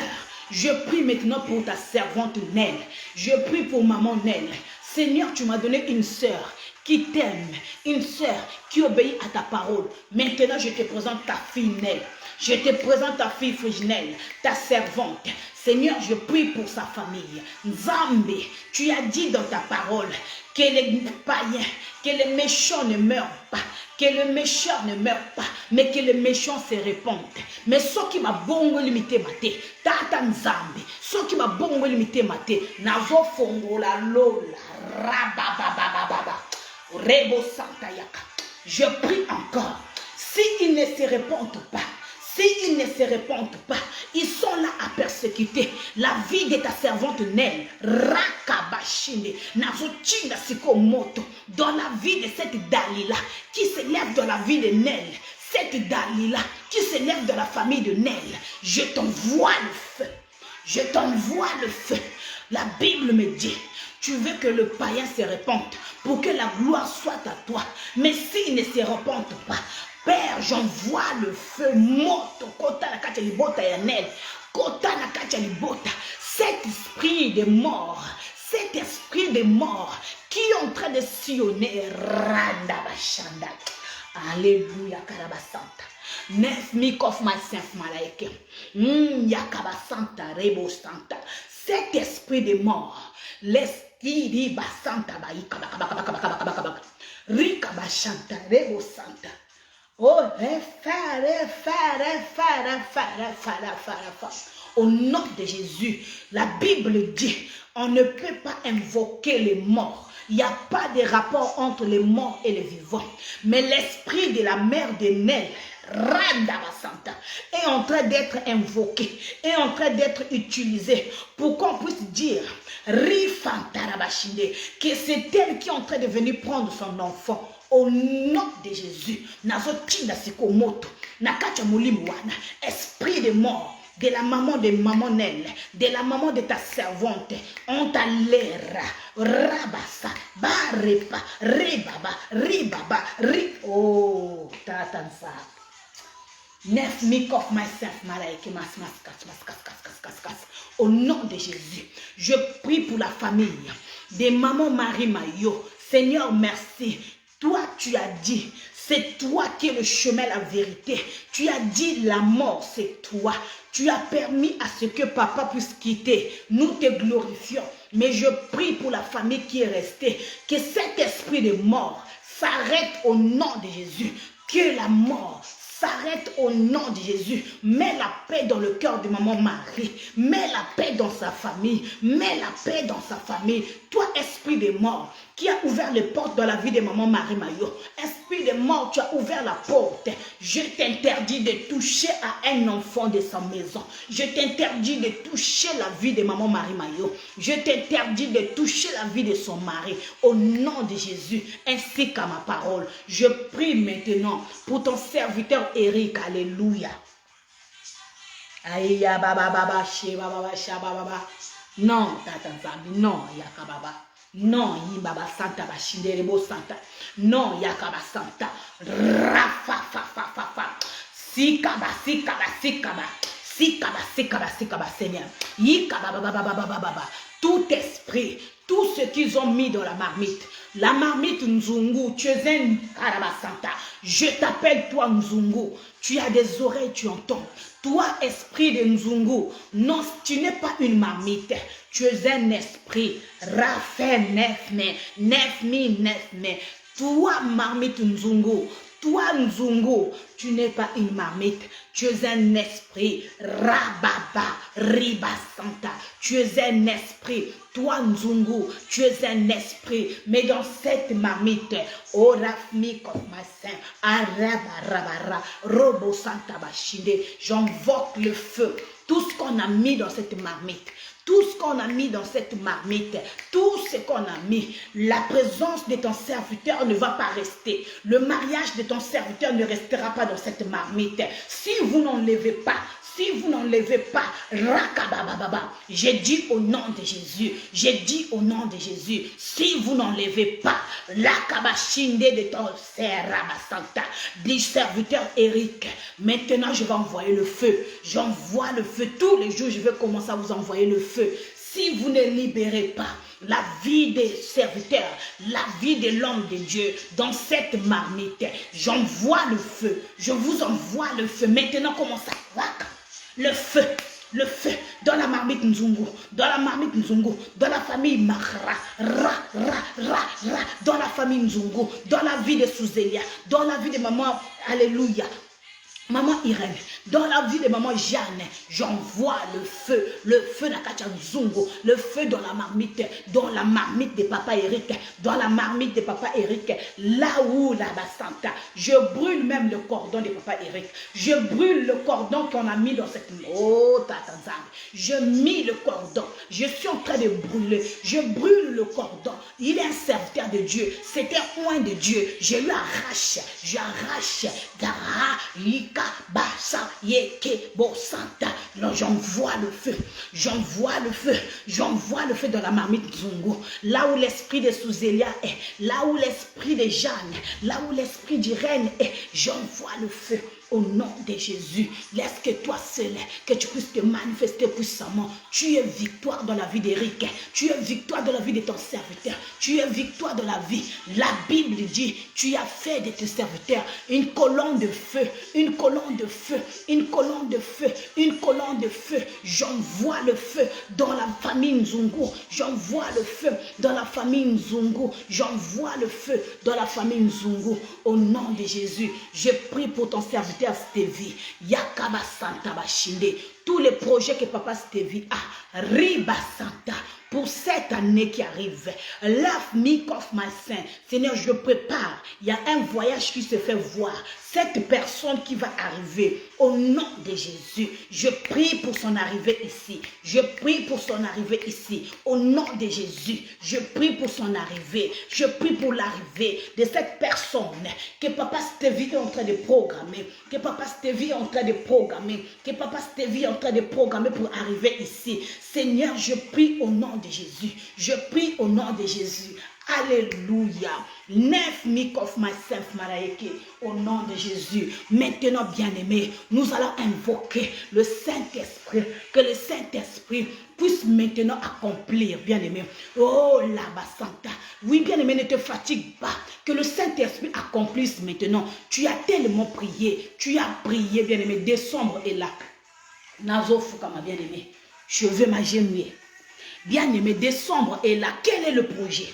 je prie maintenant pour ta servante Nel. Je prie pour maman Nel. Seigneur, tu m'as donné une sœur qui t'aime, une sœur qui obéit à ta parole. Maintenant, je te présente ta fille Nel. Je te présente ta fille Friginelle, ta servante. Seigneur, je prie pour sa famille. Nzambe, tu as dit dans ta parole que les païens, que les méchants ne meurent pas, que le méchant ne meurt pas, mais que les méchants se répandent. Mais ce qui m'a bongo limité maté, tata Nzambe, ce qui m'a bongo limité maté, navo fongola lola, rabababababa, rebo santa yaka. Je prie encore, s'ils ne se répandent pas, s'ils ne se répandent pas, ils sont là à persécuter la vie de ta servante Nel. Rakabashine, Nazotinda Sikomoto, dans la vie de cette Dalila qui s'élève dans la vie de Nel. Cette Dalila qui s'élève dans la famille de Nel. Je t'envoie le feu. Je t'envoie le feu. La Bible me dit, tu veux que le païen se répande pour que la gloire soit à toi. Mais s'il ne se répande pas, Père, j'envoie le feu moto, kota na kacha libota ya Nel, kota na kacha libota, cet esprit de mort qui est en train de sillonner, randa bashanda. Alléluia, karabasanta. Nef mikof myself malaike. Yakabasanta rebo santa. Cet esprit de mort, l'esprit de basanta baika bakabakabakabakabakabak. Rika bashanta rebo santa. Oh, au nom de Jésus, la Bible dit, on ne peut pas invoquer les morts. Il n'y a pas de rapport entre les morts et les vivants. Mais l'esprit de la mère de Nel, Randa Basanta, est en train d'être invoqué, est en train d'être utilisé pour qu'on puisse dire, Rifantarabashinde, que c'est elle qui est en train de venir prendre son enfant. Au nom de Jésus, Nazotinda Sikomoto, Nakacha Mulimwana, esprit de mort, de la maman de maman Nel, de la maman de ta servante, on t'a l'air, Rabasa, Barepa, Ribaba, Ribaba, oh, Tatansa. Nef mikof myself, malaike, au nom de Jésus, je prie pour la famille de maman Marie Mayo. Seigneur, merci. Toi, tu as dit, c'est toi qui es le chemin, la vérité. Tu as dit, la mort, c'est toi. Tu as permis à ce que papa puisse quitter. Nous te glorifions. Mais je prie pour la famille qui est restée. Que cet esprit de mort s'arrête au nom de Jésus. Que la mort s'arrête au nom de Jésus. Mets la paix dans le cœur de maman Marie. Mets la paix dans sa famille. Mets la paix dans sa famille. Toi, esprit de mort, qui a ouvert les portes dans la vie de maman Marie Mayo. Esprit de mort, tu as ouvert la porte. Je t'interdis de toucher à un enfant de sa maison. Je t'interdis de toucher la vie de maman Marie Mayo. Je t'interdis de toucher la vie de son mari. Au nom de Jésus, ainsi qu'à ma parole, je prie maintenant pour ton serviteur Eric. Alléluia. Aïe, baba, baba, she, baba, baba. Non, tatanzambi, non, yakababa. Non, yibaba santa bashinderebo santa. Non, yakaba santa. Rafa fa fa fa fa. Sikaba sikaba sikaba. Sikaba sikaba sikaba Seigneur. Yikaba baba baba baba baba. Tout esprit, tout ce qu'ils ont mis dans la marmite Nzungu, tu es un Karabasanta. Je t'appelle toi Nzungu. Tu as des oreilles, tu entends. Toi, esprit de Nzungu, non, tu n'es pas une marmite. Tu es un esprit. Raphaël Nefme. Toi, marmite Nzungu. Toi, Nzungu, tu n'es pas une marmite. Tu es un esprit. Rababa, Riba Santa. Tu es un esprit. Toi, Nzungu, tu es un esprit. Mais dans cette marmite, Orafmi Kotmasin, Arabarabara, Robo Santa Bashinde, j'invoque le feu. Tout ce qu'on a mis dans cette marmite. Tout ce qu'on a mis dans cette marmite, tout ce qu'on a mis, la présence de ton serviteur ne va pas rester. Le mariage de ton serviteur ne restera pas dans cette marmite. Si vous n'enlevez pas Si vous n'enlevez pas, rakabababa, j'ai dit au nom de Jésus, j'ai dit au nom de Jésus, si vous n'enlevez pas, lakabashinde de ton serabasanta, dit serviteur Eric, maintenant je vais envoyer le feu, j'envoie le feu, tous les jours je vais commencer à vous envoyer le feu. Si vous ne libérez pas la vie des serviteurs, la vie de l'homme de Dieu dans cette marmite, j'envoie le feu, je vous envoie le feu. Maintenant, comment ça? Le feu dans la marmite Nzungu, dans la marmite Nzungu, dans la famille Mahra, dans la famille Nzungu, dans la vie de Souzelia, dans la vie de maman, alléluia. Maman Irène, dans la vie de maman Jeanne, j'envoie le feu Nakacha Nzungu, le feu dans la marmite de papa Eric, dans la marmite de papa Eric, là où la Basanta, je brûle même le cordon de papa Eric, je brûle le cordon qu'on a mis dans cette, oh Tatanzang, je mis le cordon, je suis en train de brûler, je brûle le cordon, il est un serviteur de Dieu, c'était un point de Dieu, je lui arrache, Gara, Basa yeke bosanta. J'envoie le feu, j'envoie le feu dans la marmite Zungu, là où l'esprit de Souzelia est, là où l'esprit de Jeanne, là où l'esprit d'Irène est, j'envoie le feu. Au nom de Jésus, laisse que toi seul, que tu puisses te manifester puissamment. Tu es victoire dans la vie d'Éric, tu es victoire dans la vie de ton serviteur, tu es victoire dans la vie. La Bible dit, tu as fait de tes serviteurs une colonne de feu, une colonne de feu, une colonne de feu, une colonne de feu. J'envoie le feu dans la famille Nzungu, j'envoie le feu dans la famille Nzungu, j'envoie le feu dans la famille Nzungu. Au nom de Jésus, je prie pour ton serviteur Stevie, Yakaba Santa Bashinde, tous les projets que papa Stevie a, Riba Santa, pour cette année qui arrive, love me of my sin. Seigneur, je prépare, il y a un voyage qui se fait voir, cette personne qui va arriver, au nom de Jésus, je prie pour son arrivée ici, je prie pour son arrivée ici, au nom de Jésus, je prie pour son arrivée, je prie pour l'arrivée de cette personne que papa Stevie est en train de programmer, que papa Stevie est en train de programmer, que papa Stevie est en train de programmer pour arriver ici. Seigneur, je prie au nom de Jésus, je prie au nom de Jésus. Alléluia. Neuf me of myself, Maraïke, au nom de Jésus. Maintenant, bien-aimés, nous allons invoquer le Saint-Esprit, que le Saint-Esprit puisse maintenant accomplir, bien-aimés. Oh, la Basanta. Oui, bien-aimé, ne te fatigue pas. Que le Saint-Esprit accomplisse maintenant. Tu as tellement prié. Tu as prié, bien-aimé. Décembre est là. Nazo Fukama, bien-aimé. Je veux m'agenouiller. Bien-aimé, décembre est là. Quel est le projet?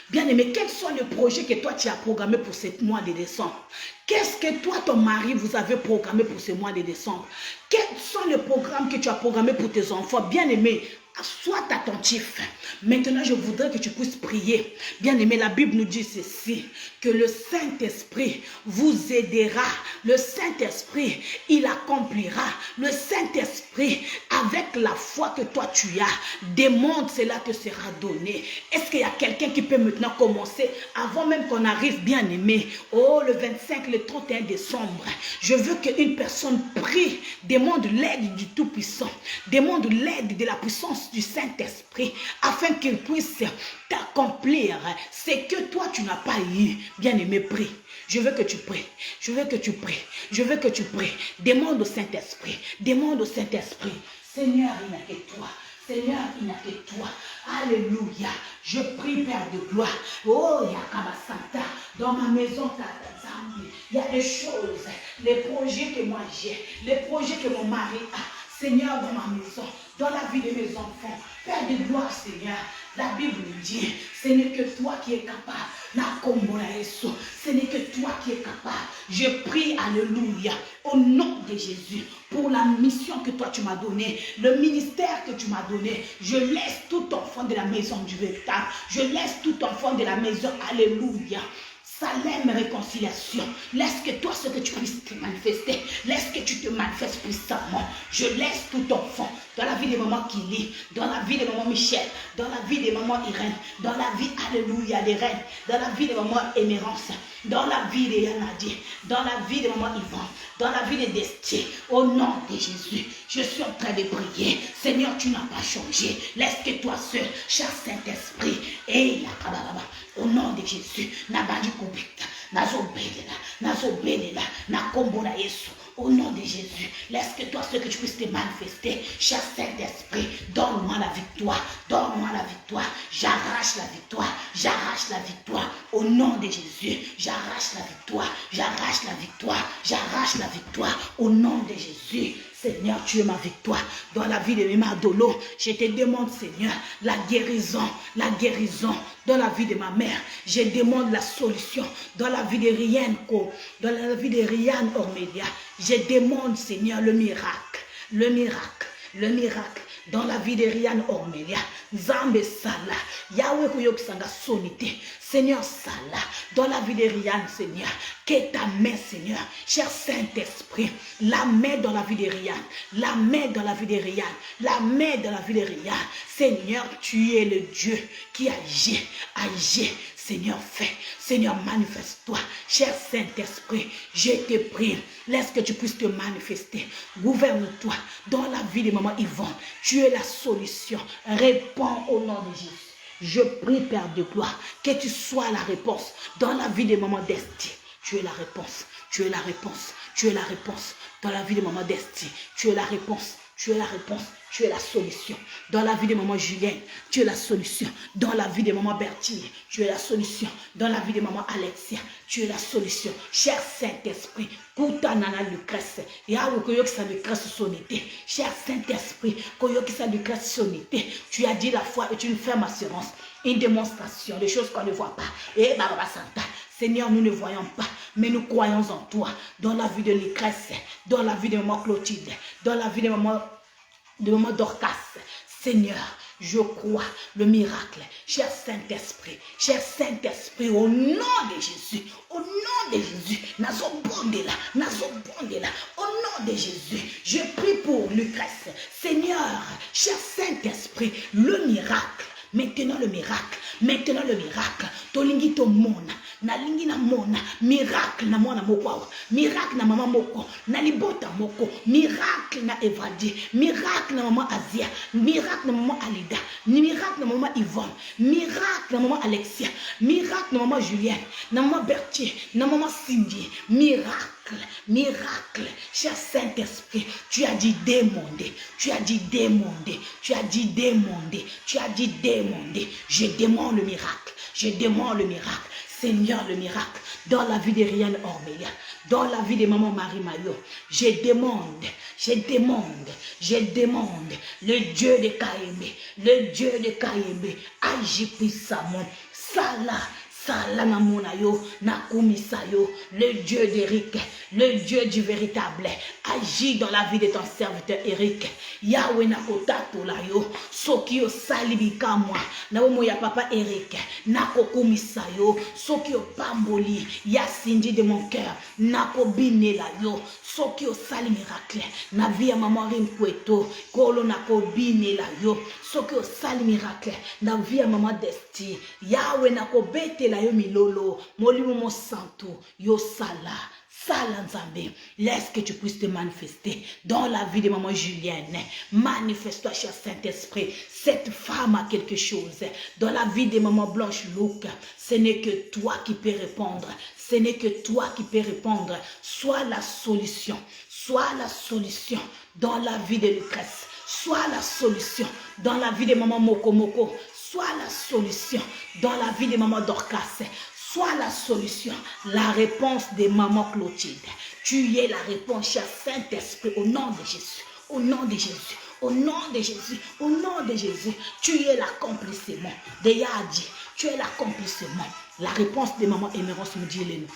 Bien-aimé, quels sont les projets que toi tu as programmés pour ce mois de décembre? Qu'est-ce que toi, ton mari, vous avez programmé pour ce mois de décembre? Quels sont les programmes que tu as programmés pour tes enfants? Bien-aimé, sois attentif. Maintenant, je voudrais que tu puisses prier. Bien-aimé, la Bible nous dit ceci, que le Saint-Esprit vous aidera. Le Saint-Esprit, il accomplira. Le Saint-Esprit, avec la foi que toi tu as, demande, cela te sera donné. Est-ce qu'il y a quelqu'un qui peut maintenant commencer, avant même qu'on arrive, bien-aimé? Oh, le 25, le 31 décembre, je veux qu'une personne prie, demande l'aide du Tout-Puissant, demande l'aide de la puissance du Saint-Esprit, afin qu'il puisse t'accomplir ce que toi tu n'as pas eu. Bien-aimé, prie. Je veux que tu pries. Je veux que tu pries. Je veux que tu pries. Demande au Saint-Esprit. Demande au Saint-Esprit. Seigneur, il n'y a que toi. Seigneur, il n'y a que toi. Alléluia. Je prie, Père de gloire. Oh, Yakaba Santa, dans ma maison, il y a des choses, les projets que moi j'ai, les projets que mon mari a. Seigneur, dans ma maison, dans la vie de mes enfants. Père de gloire, Seigneur, la Bible dit, ce n'est que toi qui es capable. Ce n'est que toi qui es capable. Je prie, alléluia, au nom de Jésus, pour la mission que toi tu m'as donnée, le ministère que tu m'as donné. Je laisse tout enfant de la maison du véritable. Je laisse tout enfant de la maison, alléluia. Salem, réconciliation. Laisse que toi, ce que tu puisses te manifester, laisse que tu te manifestes puissamment. Je laisse tout enfant dans la vie de maman Kili, dans la vie de maman Michel, dans la vie de maman Irène, dans la vie, alléluia, des reines, dans la vie de maman Émérance, dans la vie de Yanadi, dans la vie de maman Yvonne, dans la vie de Destie, au nom de Jésus, je suis en train de prier. Seigneur, tu n'as pas changé. Laisse que toi seul, cher Saint-Esprit, et la kababa, au nom de Jésus, Nabadi Kubika, Nazobelela, Nakombona Yesu. Au nom de Jésus, laisse que toi, ce que tu puisses te manifester, cher Saint-Esprit, donne-moi la victoire, donne-moi la victoire, j'arrache la victoire, j'arrache la victoire, au nom de Jésus, j'arrache la victoire, j'arrache la victoire, j'arrache la victoire, au nom de Jésus. Seigneur, tu es ma victoire dans la vie de Mima Dolo. Je te demande, Seigneur, la guérison dans la vie de ma mère. Je demande la solution dans la vie de Rian, dans la vie de Rian Ormelia. Je demande, Seigneur, le miracle dans la vie de Rian Ormelia. Zambe Sala, Yahweh Kuyokisanga Sonité, Seigneur Sala, dans la vie de Rian, Seigneur, que ta main, Seigneur, cher Saint-Esprit, la main dans la vie de Rian, la main dans la vie de Rian, la main dans la vie de Rian. Seigneur, tu es le Dieu qui agit. Seigneur, fais. Seigneur, manifeste-toi. Cher Saint-Esprit, je te prie. Laisse que tu puisses te manifester. Gouverne-toi dans la vie de maman Yvonne. Tu es la solution. Réponds au nom de Jésus. Je prie, Père de gloire, que tu sois la réponse dans la vie de maman Destie. Tu es la réponse. Tu es la réponse. Tu es la réponse dans la vie de maman Destie. Tu es la réponse. Tu es la réponse. Tu es la solution. Dans la vie de maman Julienne, tu es la solution. Dans la vie de maman Bertille, tu es la solution. Dans la vie de maman Alexia, tu es la solution. Cher Saint-Esprit, Koutanana Lucrèce, Yahweh Koyokisa Lucrèce sonité. Cher Saint-Esprit, Koyokisa Lucrèce sonité. Tu as dit la foi est une ferme assurance, une démonstration de choses qu'on ne voit pas. Et Baba Santa, Seigneur, nous ne voyons pas, mais nous croyons en toi. Dans la vie de Lucrèce, dans la vie de maman Clotilde, dans la vie de maman Dorcas, Seigneur, je crois le miracle. Cher Saint-Esprit, au nom de Jésus, au nom de Jésus, Nazobondela, au nom de Jésus, je prie pour Lucrèce. Seigneur, cher Saint-Esprit, le miracle. Maintenant le miracle, tolingi to mona, na lingi na mona, miracle na mona moko, miracle na mama moko, na libota moko, miracle na Evadi, miracle na mama Asia, miracle na mama Alida, miracle na mama Yvonne, miracle na mama Alexia, miracle na mama Julienne, na mama Berthier, na mama Cindy, miracle, cher Saint-Esprit, tu as dit demander, je demande le miracle, Seigneur, le miracle, dans la vie de Rian Ormelia, dans la vie de maman Marie Mayo, je demande, le Dieu de Kayembe, agis puissamment, Salanamonayo, Nakumisayo, le Dieu d'Éric, le Dieu du véritable, agis dans la vie de ton serviteur Éric. Yahweh Nakotato layo, Sokio Salibika moi, Naomo ya papa Éric, Nakokumisayo, Sokio Pamboli, Yasindi de mon cœur, Nakobine layo, Sokio Sali miracle, Navia maman Rimpueto, Kolo Nakobine layo, Sokio Sali miracle, Navia maman Desti, Yahweh Nakobete la yo milolo, Molimo mo santo, yo sala Nzambe, laisse que tu puisses te manifester dans la vie de maman Julienne. Manifeste-toi, cher Saint-Esprit. Cette femme a quelque chose. Dans la vie de maman Blanche Luc, ce n'est que toi qui peux répondre. Sois la solution. Dans la vie de Lucrèce. Sois la solution dans la vie de maman Moko. Sois la solution dans la vie de maman Dorcas. Sois la solution, la réponse de maman Clotilde. Tu es la réponse, cher Saint-Esprit, au nom de Jésus. Tu es l'accomplissement de Yadi. Tu es l'accomplissement. La réponse de maman Émérance me dit les noms.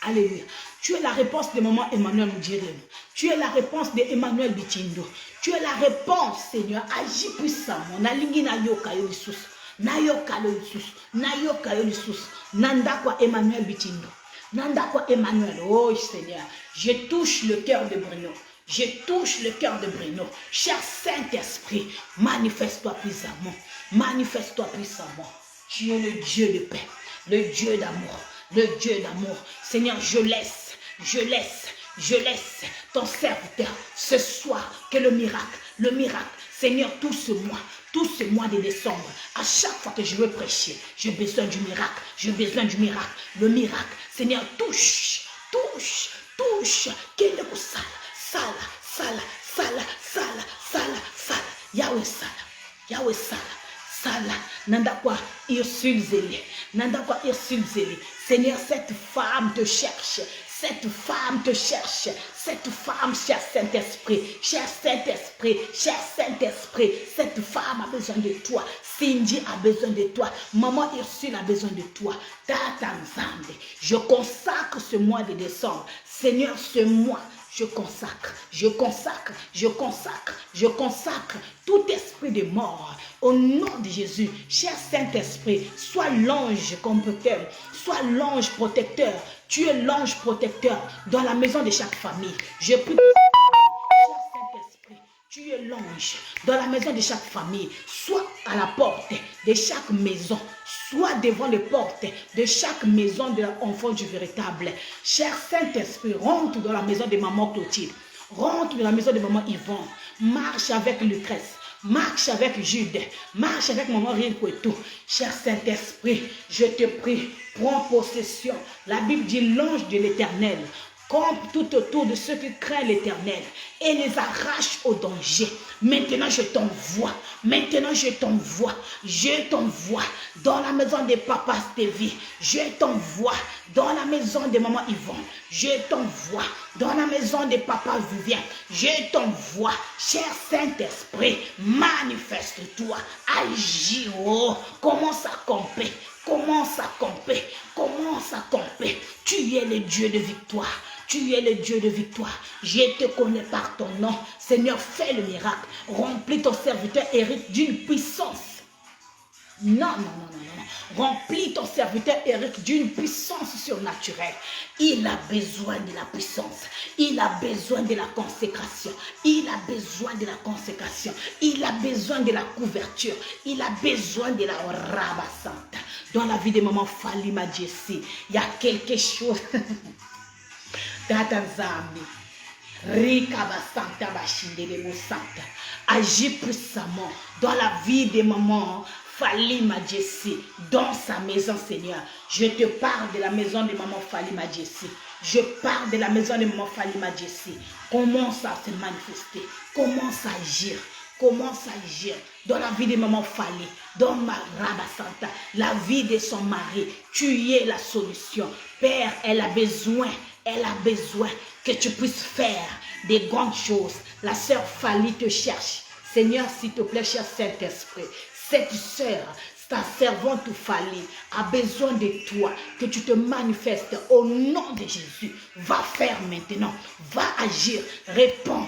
Alléluia. Tu es la réponse de maman Emmanuel Moudireno. Tu es la réponse de Emmanuel Bitindo. Tu es la réponse, Seigneur. Agis puissamment. Nalingi na yoka yo Isus. Nayoka yo Isus. Nanda kwa Emmanuel Bitindo. Nanda kwa Emmanuel. Oh Seigneur. Je touche le cœur de Bruno. Je touche le cœur de Bruno. Cher Saint-Esprit, manifeste-toi puissamment. Manifeste-toi puissamment. Tu es le Dieu de paix, le Dieu d'amour, le Dieu d'amour. Seigneur, je laisse ton serviteur ce soir que le miracle, Seigneur, tout ce mois de décembre, à chaque fois que je veux prêcher, j'ai besoin du miracle, le miracle, Seigneur, touche, qu'il le sala, Yahweh sala, nandakwa Ursule Zélé, Seigneur, cette femme te cherche, cher Saint-Esprit, cette femme a besoin de toi, Cindy a besoin de toi, maman Ursule a besoin de toi, Tata Nzambe, je consacre ce mois de décembre, Seigneur, ce mois, je consacre tout esprit de mort au nom de Jésus. Cher Saint-Esprit, sois l'ange compétent, sois l'ange protecteur. Tu es l'ange protecteur dans la maison de chaque famille. Je prie. Cher Saint-Esprit, tu es l'ange dans la maison de chaque famille, soit à la porte de chaque maison, soit devant les portes de chaque maison de l'enfant du véritable. Cher Saint-Esprit, rentre dans la maison de maman Clotilde, rentre dans la maison de maman Yvonne, marche avec Lucrèce, marche avec Jude, marche avec maman Rienquetou. Cher Saint-Esprit, je te prie, prends possession. La Bible dit l'ange de l'Éternel campe tout autour de ceux qui craignent l'Éternel et les arrache au danger. Maintenant je t'envoie dans la maison de papa Stevie, je t'envoie dans la maison de maman Yvonne, je t'envoie dans la maison de papa Vivien, je t'envoie, cher Saint-Esprit, manifeste-toi, agis, commence à camper. Tu es le Dieu de victoire. Je te connais par ton nom. Seigneur, fais le miracle. Remplis ton serviteur Eric d'une puissance. Non. Remplis ton serviteur Eric d'une puissance surnaturelle. Il a besoin de la puissance. Il a besoin de la consécration. Il a besoin de la couverture. Il a besoin de la rabassante. Dans la vie de maman Falima Jessie, il y a quelque chose. Agis puissamment dans la vie de maman Falima Jessie, dans sa maison, Seigneur. Je te parle de la maison de maman Falima Jessie. Commence à se manifester, commence à agir dans la vie de maman Fali, dans ma Rabasanta, la vie de son mari. Tu es la solution. Père, elle a besoin que tu puisses faire des grandes choses. La sœur Fali te cherche. Seigneur, s'il te plaît, cher Saint-Esprit, cette sœur, ta servante Fali a besoin de toi, que tu te manifestes au nom de Jésus. Va faire maintenant, va agir, réponds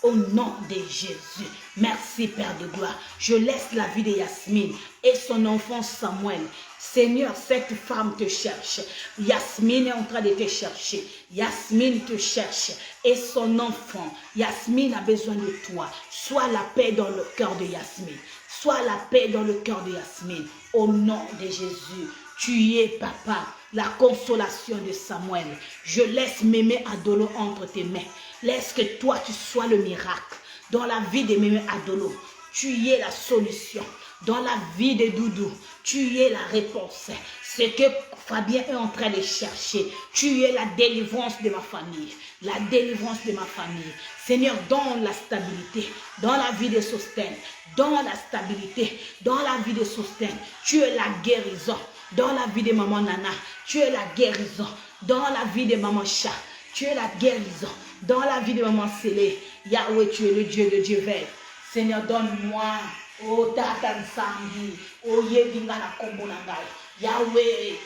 au nom de Jésus. Merci Père de gloire. Je laisse la vie de Yasmine et son enfant Samuel. Seigneur, cette femme te cherche. Yasmine est en train de te chercher. Yasmine te cherche. Et son enfant, Yasmine a besoin de toi. Sois la paix dans le cœur de Yasmine. Au nom de Jésus. Tu es, papa, la consolation de Samuel. Je laisse Mémé Adolo entre tes mains. Laisse que toi, tu sois le miracle. Dans la vie de Mémé Adolo, tu es la solution. Dans la vie de Doudou, tu es la réponse. Ce que Fabien est en train de chercher, tu es la délivrance de ma famille. Seigneur, dans la stabilité, dans la vie de Sostène, tu es la guérison. Dans la vie de maman Nana, tu es la guérison. Dans la vie de maman Chat, tu es la guérison. Dans la vie de maman Célé, Yahweh, tu es le Dieu de Dieu vert. Seigneur, donne-moi, oh Tata Nsambi, oh Yedingana Kombonangai. Yahweh,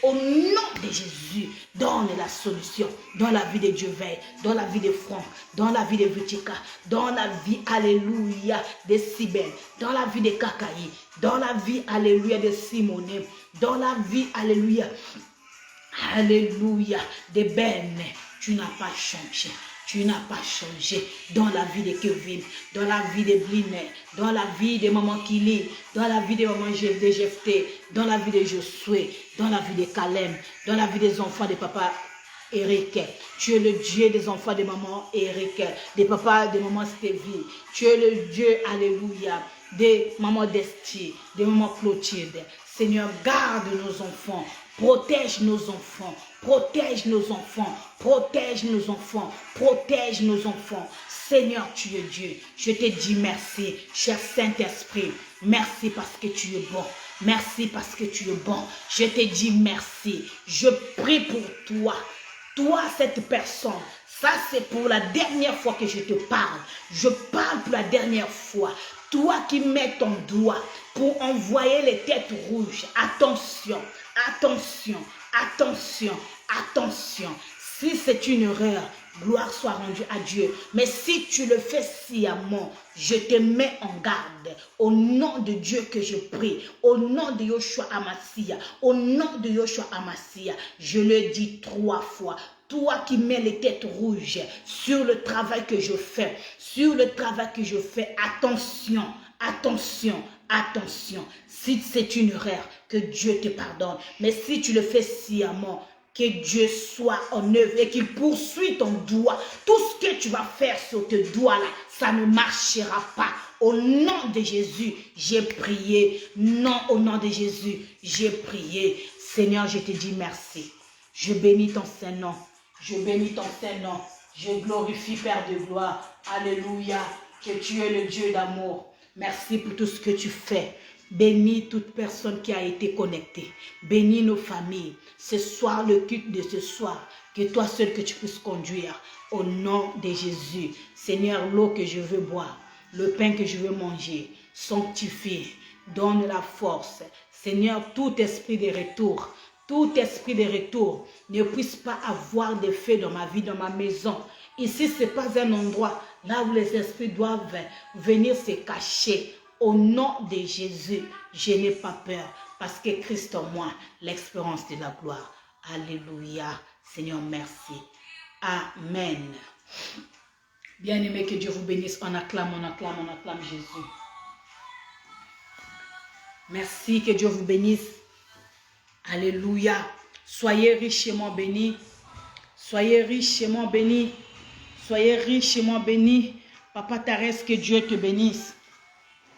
au nom de Jésus, donne la solution dans la vie de Dieu veille, dans la vie de Franck, dans la vie de Vitika, dans la vie, alléluia, de Sibel, dans la vie de Kakaï, dans la vie, alléluia, de Simone, dans la vie, alléluia, Alléluia. Des bennes, tu n'as pas changé. Tu n'as pas changé dans la vie de Kevin, dans la vie de Blinet, dans la vie de maman Kili, dans la vie de maman de Jefté, dans la vie de Josué, dans la vie de Kalem, dans la vie des enfants de papa Eric. Tu es le Dieu des enfants de maman Eric, des papas de maman Stevie. Tu es le Dieu, alléluia, des mamans Desti, des mamans Clotilde. Seigneur, garde nos enfants, protège nos enfants, protège nos enfants, protège nos enfants, protège nos enfants. Seigneur, tu es Dieu. Je te dis merci, cher Saint-Esprit. Merci parce que tu es bon. Merci parce que tu es bon. Je te dis merci. Je prie pour toi. Toi, cette personne, ça c'est pour la dernière fois que je te parle. Je parle pour la dernière fois. Toi qui mets ton doigt pour envoyer les têtes rouges. Attention, attention, attention, attention. Si c'est une erreur, gloire soit rendue à Dieu. Mais si tu le fais sciemment, je te mets en garde. Au nom de Dieu que je prie, au nom de Yoshua Amassia, au nom de Yoshua Amassia, je le dis 3 fois. Toi qui mets les têtes rouges sur le travail que je fais, sur le travail que je fais, attention, attention, attention. Si c'est une erreur, que Dieu te pardonne. Mais si tu le fais sciemment, que Dieu soit en œuvre et qu'il poursuit ton doigt. Tout ce que tu vas faire sur tes doigts-là, ça ne marchera pas. Au nom de Jésus, j'ai prié. Non, au nom de Jésus, j'ai prié. Seigneur, je te dis merci. Je bénis ton Saint-Nom. Je bénis ton Saint-Nom. Je glorifie, Père de gloire. Alléluia. Que tu es le Dieu d'amour. Merci pour tout ce que tu fais. Bénis toute personne qui a été connectée. Bénis nos familles. Ce soir, le culte de ce soir, que toi seul que tu puisses conduire. Au nom de Jésus. Seigneur, l'eau que je veux boire, le pain que je veux manger, sanctifie, donne la force. Seigneur, tout esprit de retour, ne puisse pas avoir d'effet dans ma vie, dans ma maison. Ici, ce n'est pas un endroit là où les esprits doivent venir se cacher. Au nom de Jésus, je n'ai pas peur parce que Christ en moi, l'expérience de la gloire. Alléluia. Seigneur, merci. Amen. Bien-aimé, que Dieu vous bénisse. On acclame Jésus. Merci, que Dieu vous bénisse. Alléluia. Soyez richement bénis. Soyez richement bénis. Soyez richement bénis. Papa Thérèse, que Dieu te bénisse.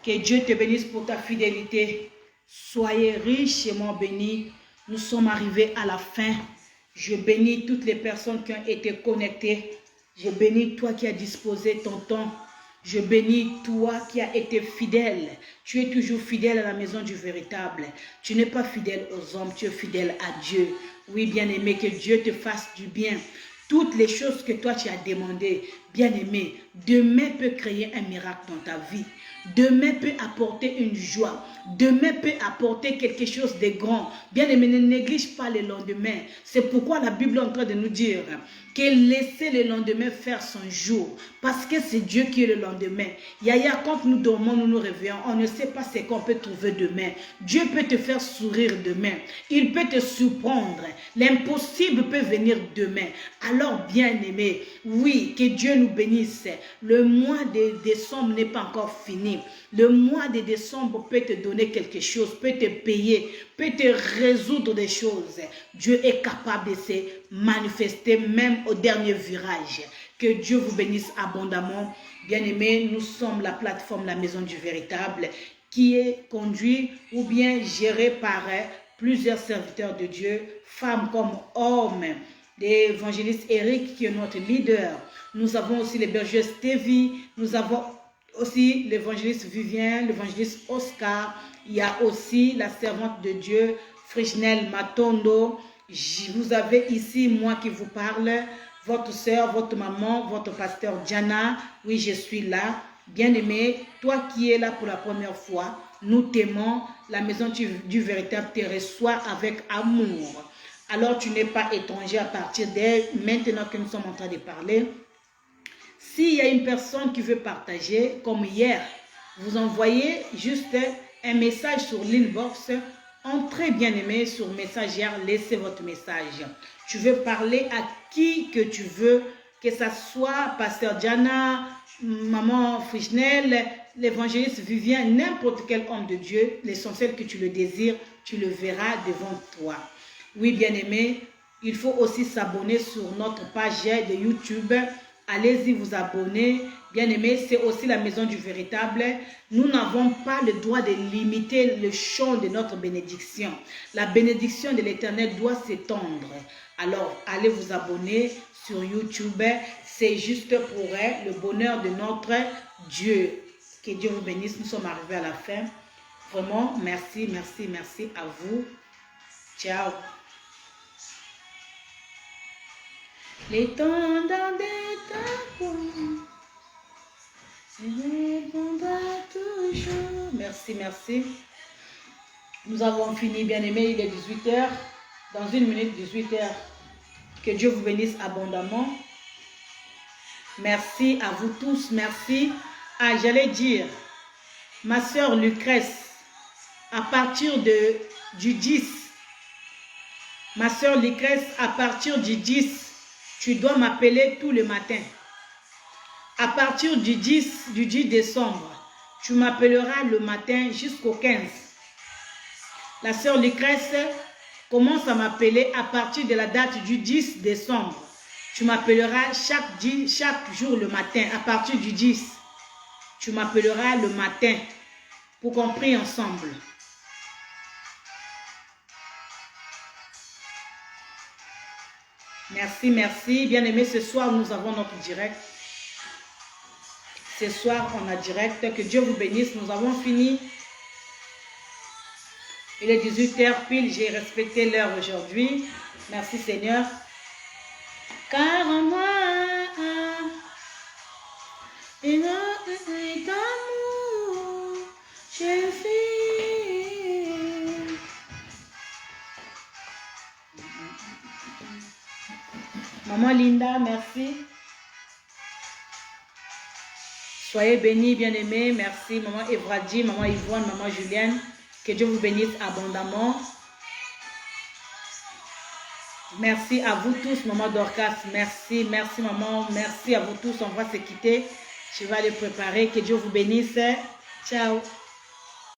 Que Dieu te bénisse pour ta fidélité. Soyez richement bénis. Nous sommes arrivés à la fin. Je bénis toutes les personnes qui ont été connectées. Je bénis toi qui as disposé ton temps. Je bénis toi qui as été fidèle. Tu es toujours fidèle à la maison du véritable. Tu n'es pas fidèle aux hommes, tu es fidèle à Dieu. Oui, bien-aimé, que Dieu te fasse du bien. Toutes les choses que toi tu as demandées, bien-aimé, demain peut créer un miracle dans ta vie. Demain peut apporter une joie. Demain peut apporter quelque chose de grand. Bien-aimé, ne néglige pas le lendemain. C'est pourquoi la Bible est en train de nous dire que laissez le lendemain faire son jour. Parce que c'est Dieu qui est le lendemain. Yaya, quand nous dormons, nous nous réveillons, on ne sait pas ce qu'on peut trouver demain. Dieu peut te faire sourire demain. Il peut te surprendre. L'impossible peut venir demain. Alors, bien-aimé, oui, que Dieu nous bénisse. Le mois de décembre n'est pas encore fini. Le mois de décembre peut te donner quelque chose, peut te payer, peut te résoudre des choses. Dieu est capable de se manifester même au dernier virage. Que Dieu vous bénisse abondamment. Bien-aimés, nous sommes la plateforme La Maison du Véritable qui est conduite ou bien gérée par plusieurs serviteurs de Dieu, femmes comme hommes. L'évangéliste Eric qui est notre leader. Nous avons aussi les bergers Stevie, nous avons aussi l'évangéliste Vivien, l'évangéliste Oscar. Il y a aussi la servante de Dieu, Frishnel Matondo. Vous avez ici moi qui vous parle, votre soeur, votre maman, votre pasteur Diana. Oui, je suis là. Bien-aimé, toi qui es là pour la première fois, nous t'aimons. La maison du véritable te reçoit avec amour. Alors tu n'es pas étranger à partir de maintenant que nous sommes en train de parler. S'il y a une personne qui veut partager, comme hier, vous envoyez juste un message sur l'inbox. Entrez, bien-aimés, sur Messagère, laissez votre message. Tu veux parler à qui que tu veux, que ce soit Pasteur Diana, Maman Frisnel, l'évangéliste Vivien, n'importe quel homme de Dieu, l'essentiel que tu le désires, tu le verras devant toi. Oui, bien-aimés, il faut aussi s'abonner sur notre page de YouTube. Allez-y vous abonner. Bien-aimés, c'est aussi la maison du véritable. Nous n'avons pas le droit de limiter le champ de notre bénédiction. La bénédiction de l'Éternel doit s'étendre. Alors, allez vous abonner sur YouTube. C'est juste pour le bonheur de notre Dieu. Que Dieu vous bénisse. Nous sommes arrivés à la fin. Vraiment, merci, merci, merci à vous. Ciao. L'étendard de ta voix répondra toujours. Merci, merci. Nous avons fini, bien-aimés. Il est 18h. Dans 1 minute, 18h. Que Dieu vous bénisse abondamment. Merci à vous tous. Merci. Ah, j'allais dire, ma soeur Lucrèce, à partir du 10, ma soeur Lucrèce, à partir du 10, tu dois m'appeler tout le matin. À partir du 10 décembre, tu m'appelleras le matin jusqu'au 15. La sœur Lucrèce commence à m'appeler à partir de la date du 10 décembre. Tu m'appelleras chaque jour le matin. À partir du 10, tu m'appelleras le matin pour qu'on prie ensemble. Merci, merci. Bien-aimés, ce soir, nous avons notre direct. Ce soir, on a direct. Que Dieu vous bénisse. Nous avons fini. Il est 18h pile. J'ai respecté l'heure aujourd'hui. Merci, Seigneur. Car en moi, une d'amour, je vis. Maman Linda, merci. Soyez bénis, bien-aimés. Merci, Maman Evradi, Maman Yvonne, Maman Julienne. Que Dieu vous bénisse abondamment. Merci à vous tous, Maman Dorcas. Merci, merci, Maman. Merci à vous tous. On va se quitter. Je vais aller préparer. Que Dieu vous bénisse. Ciao.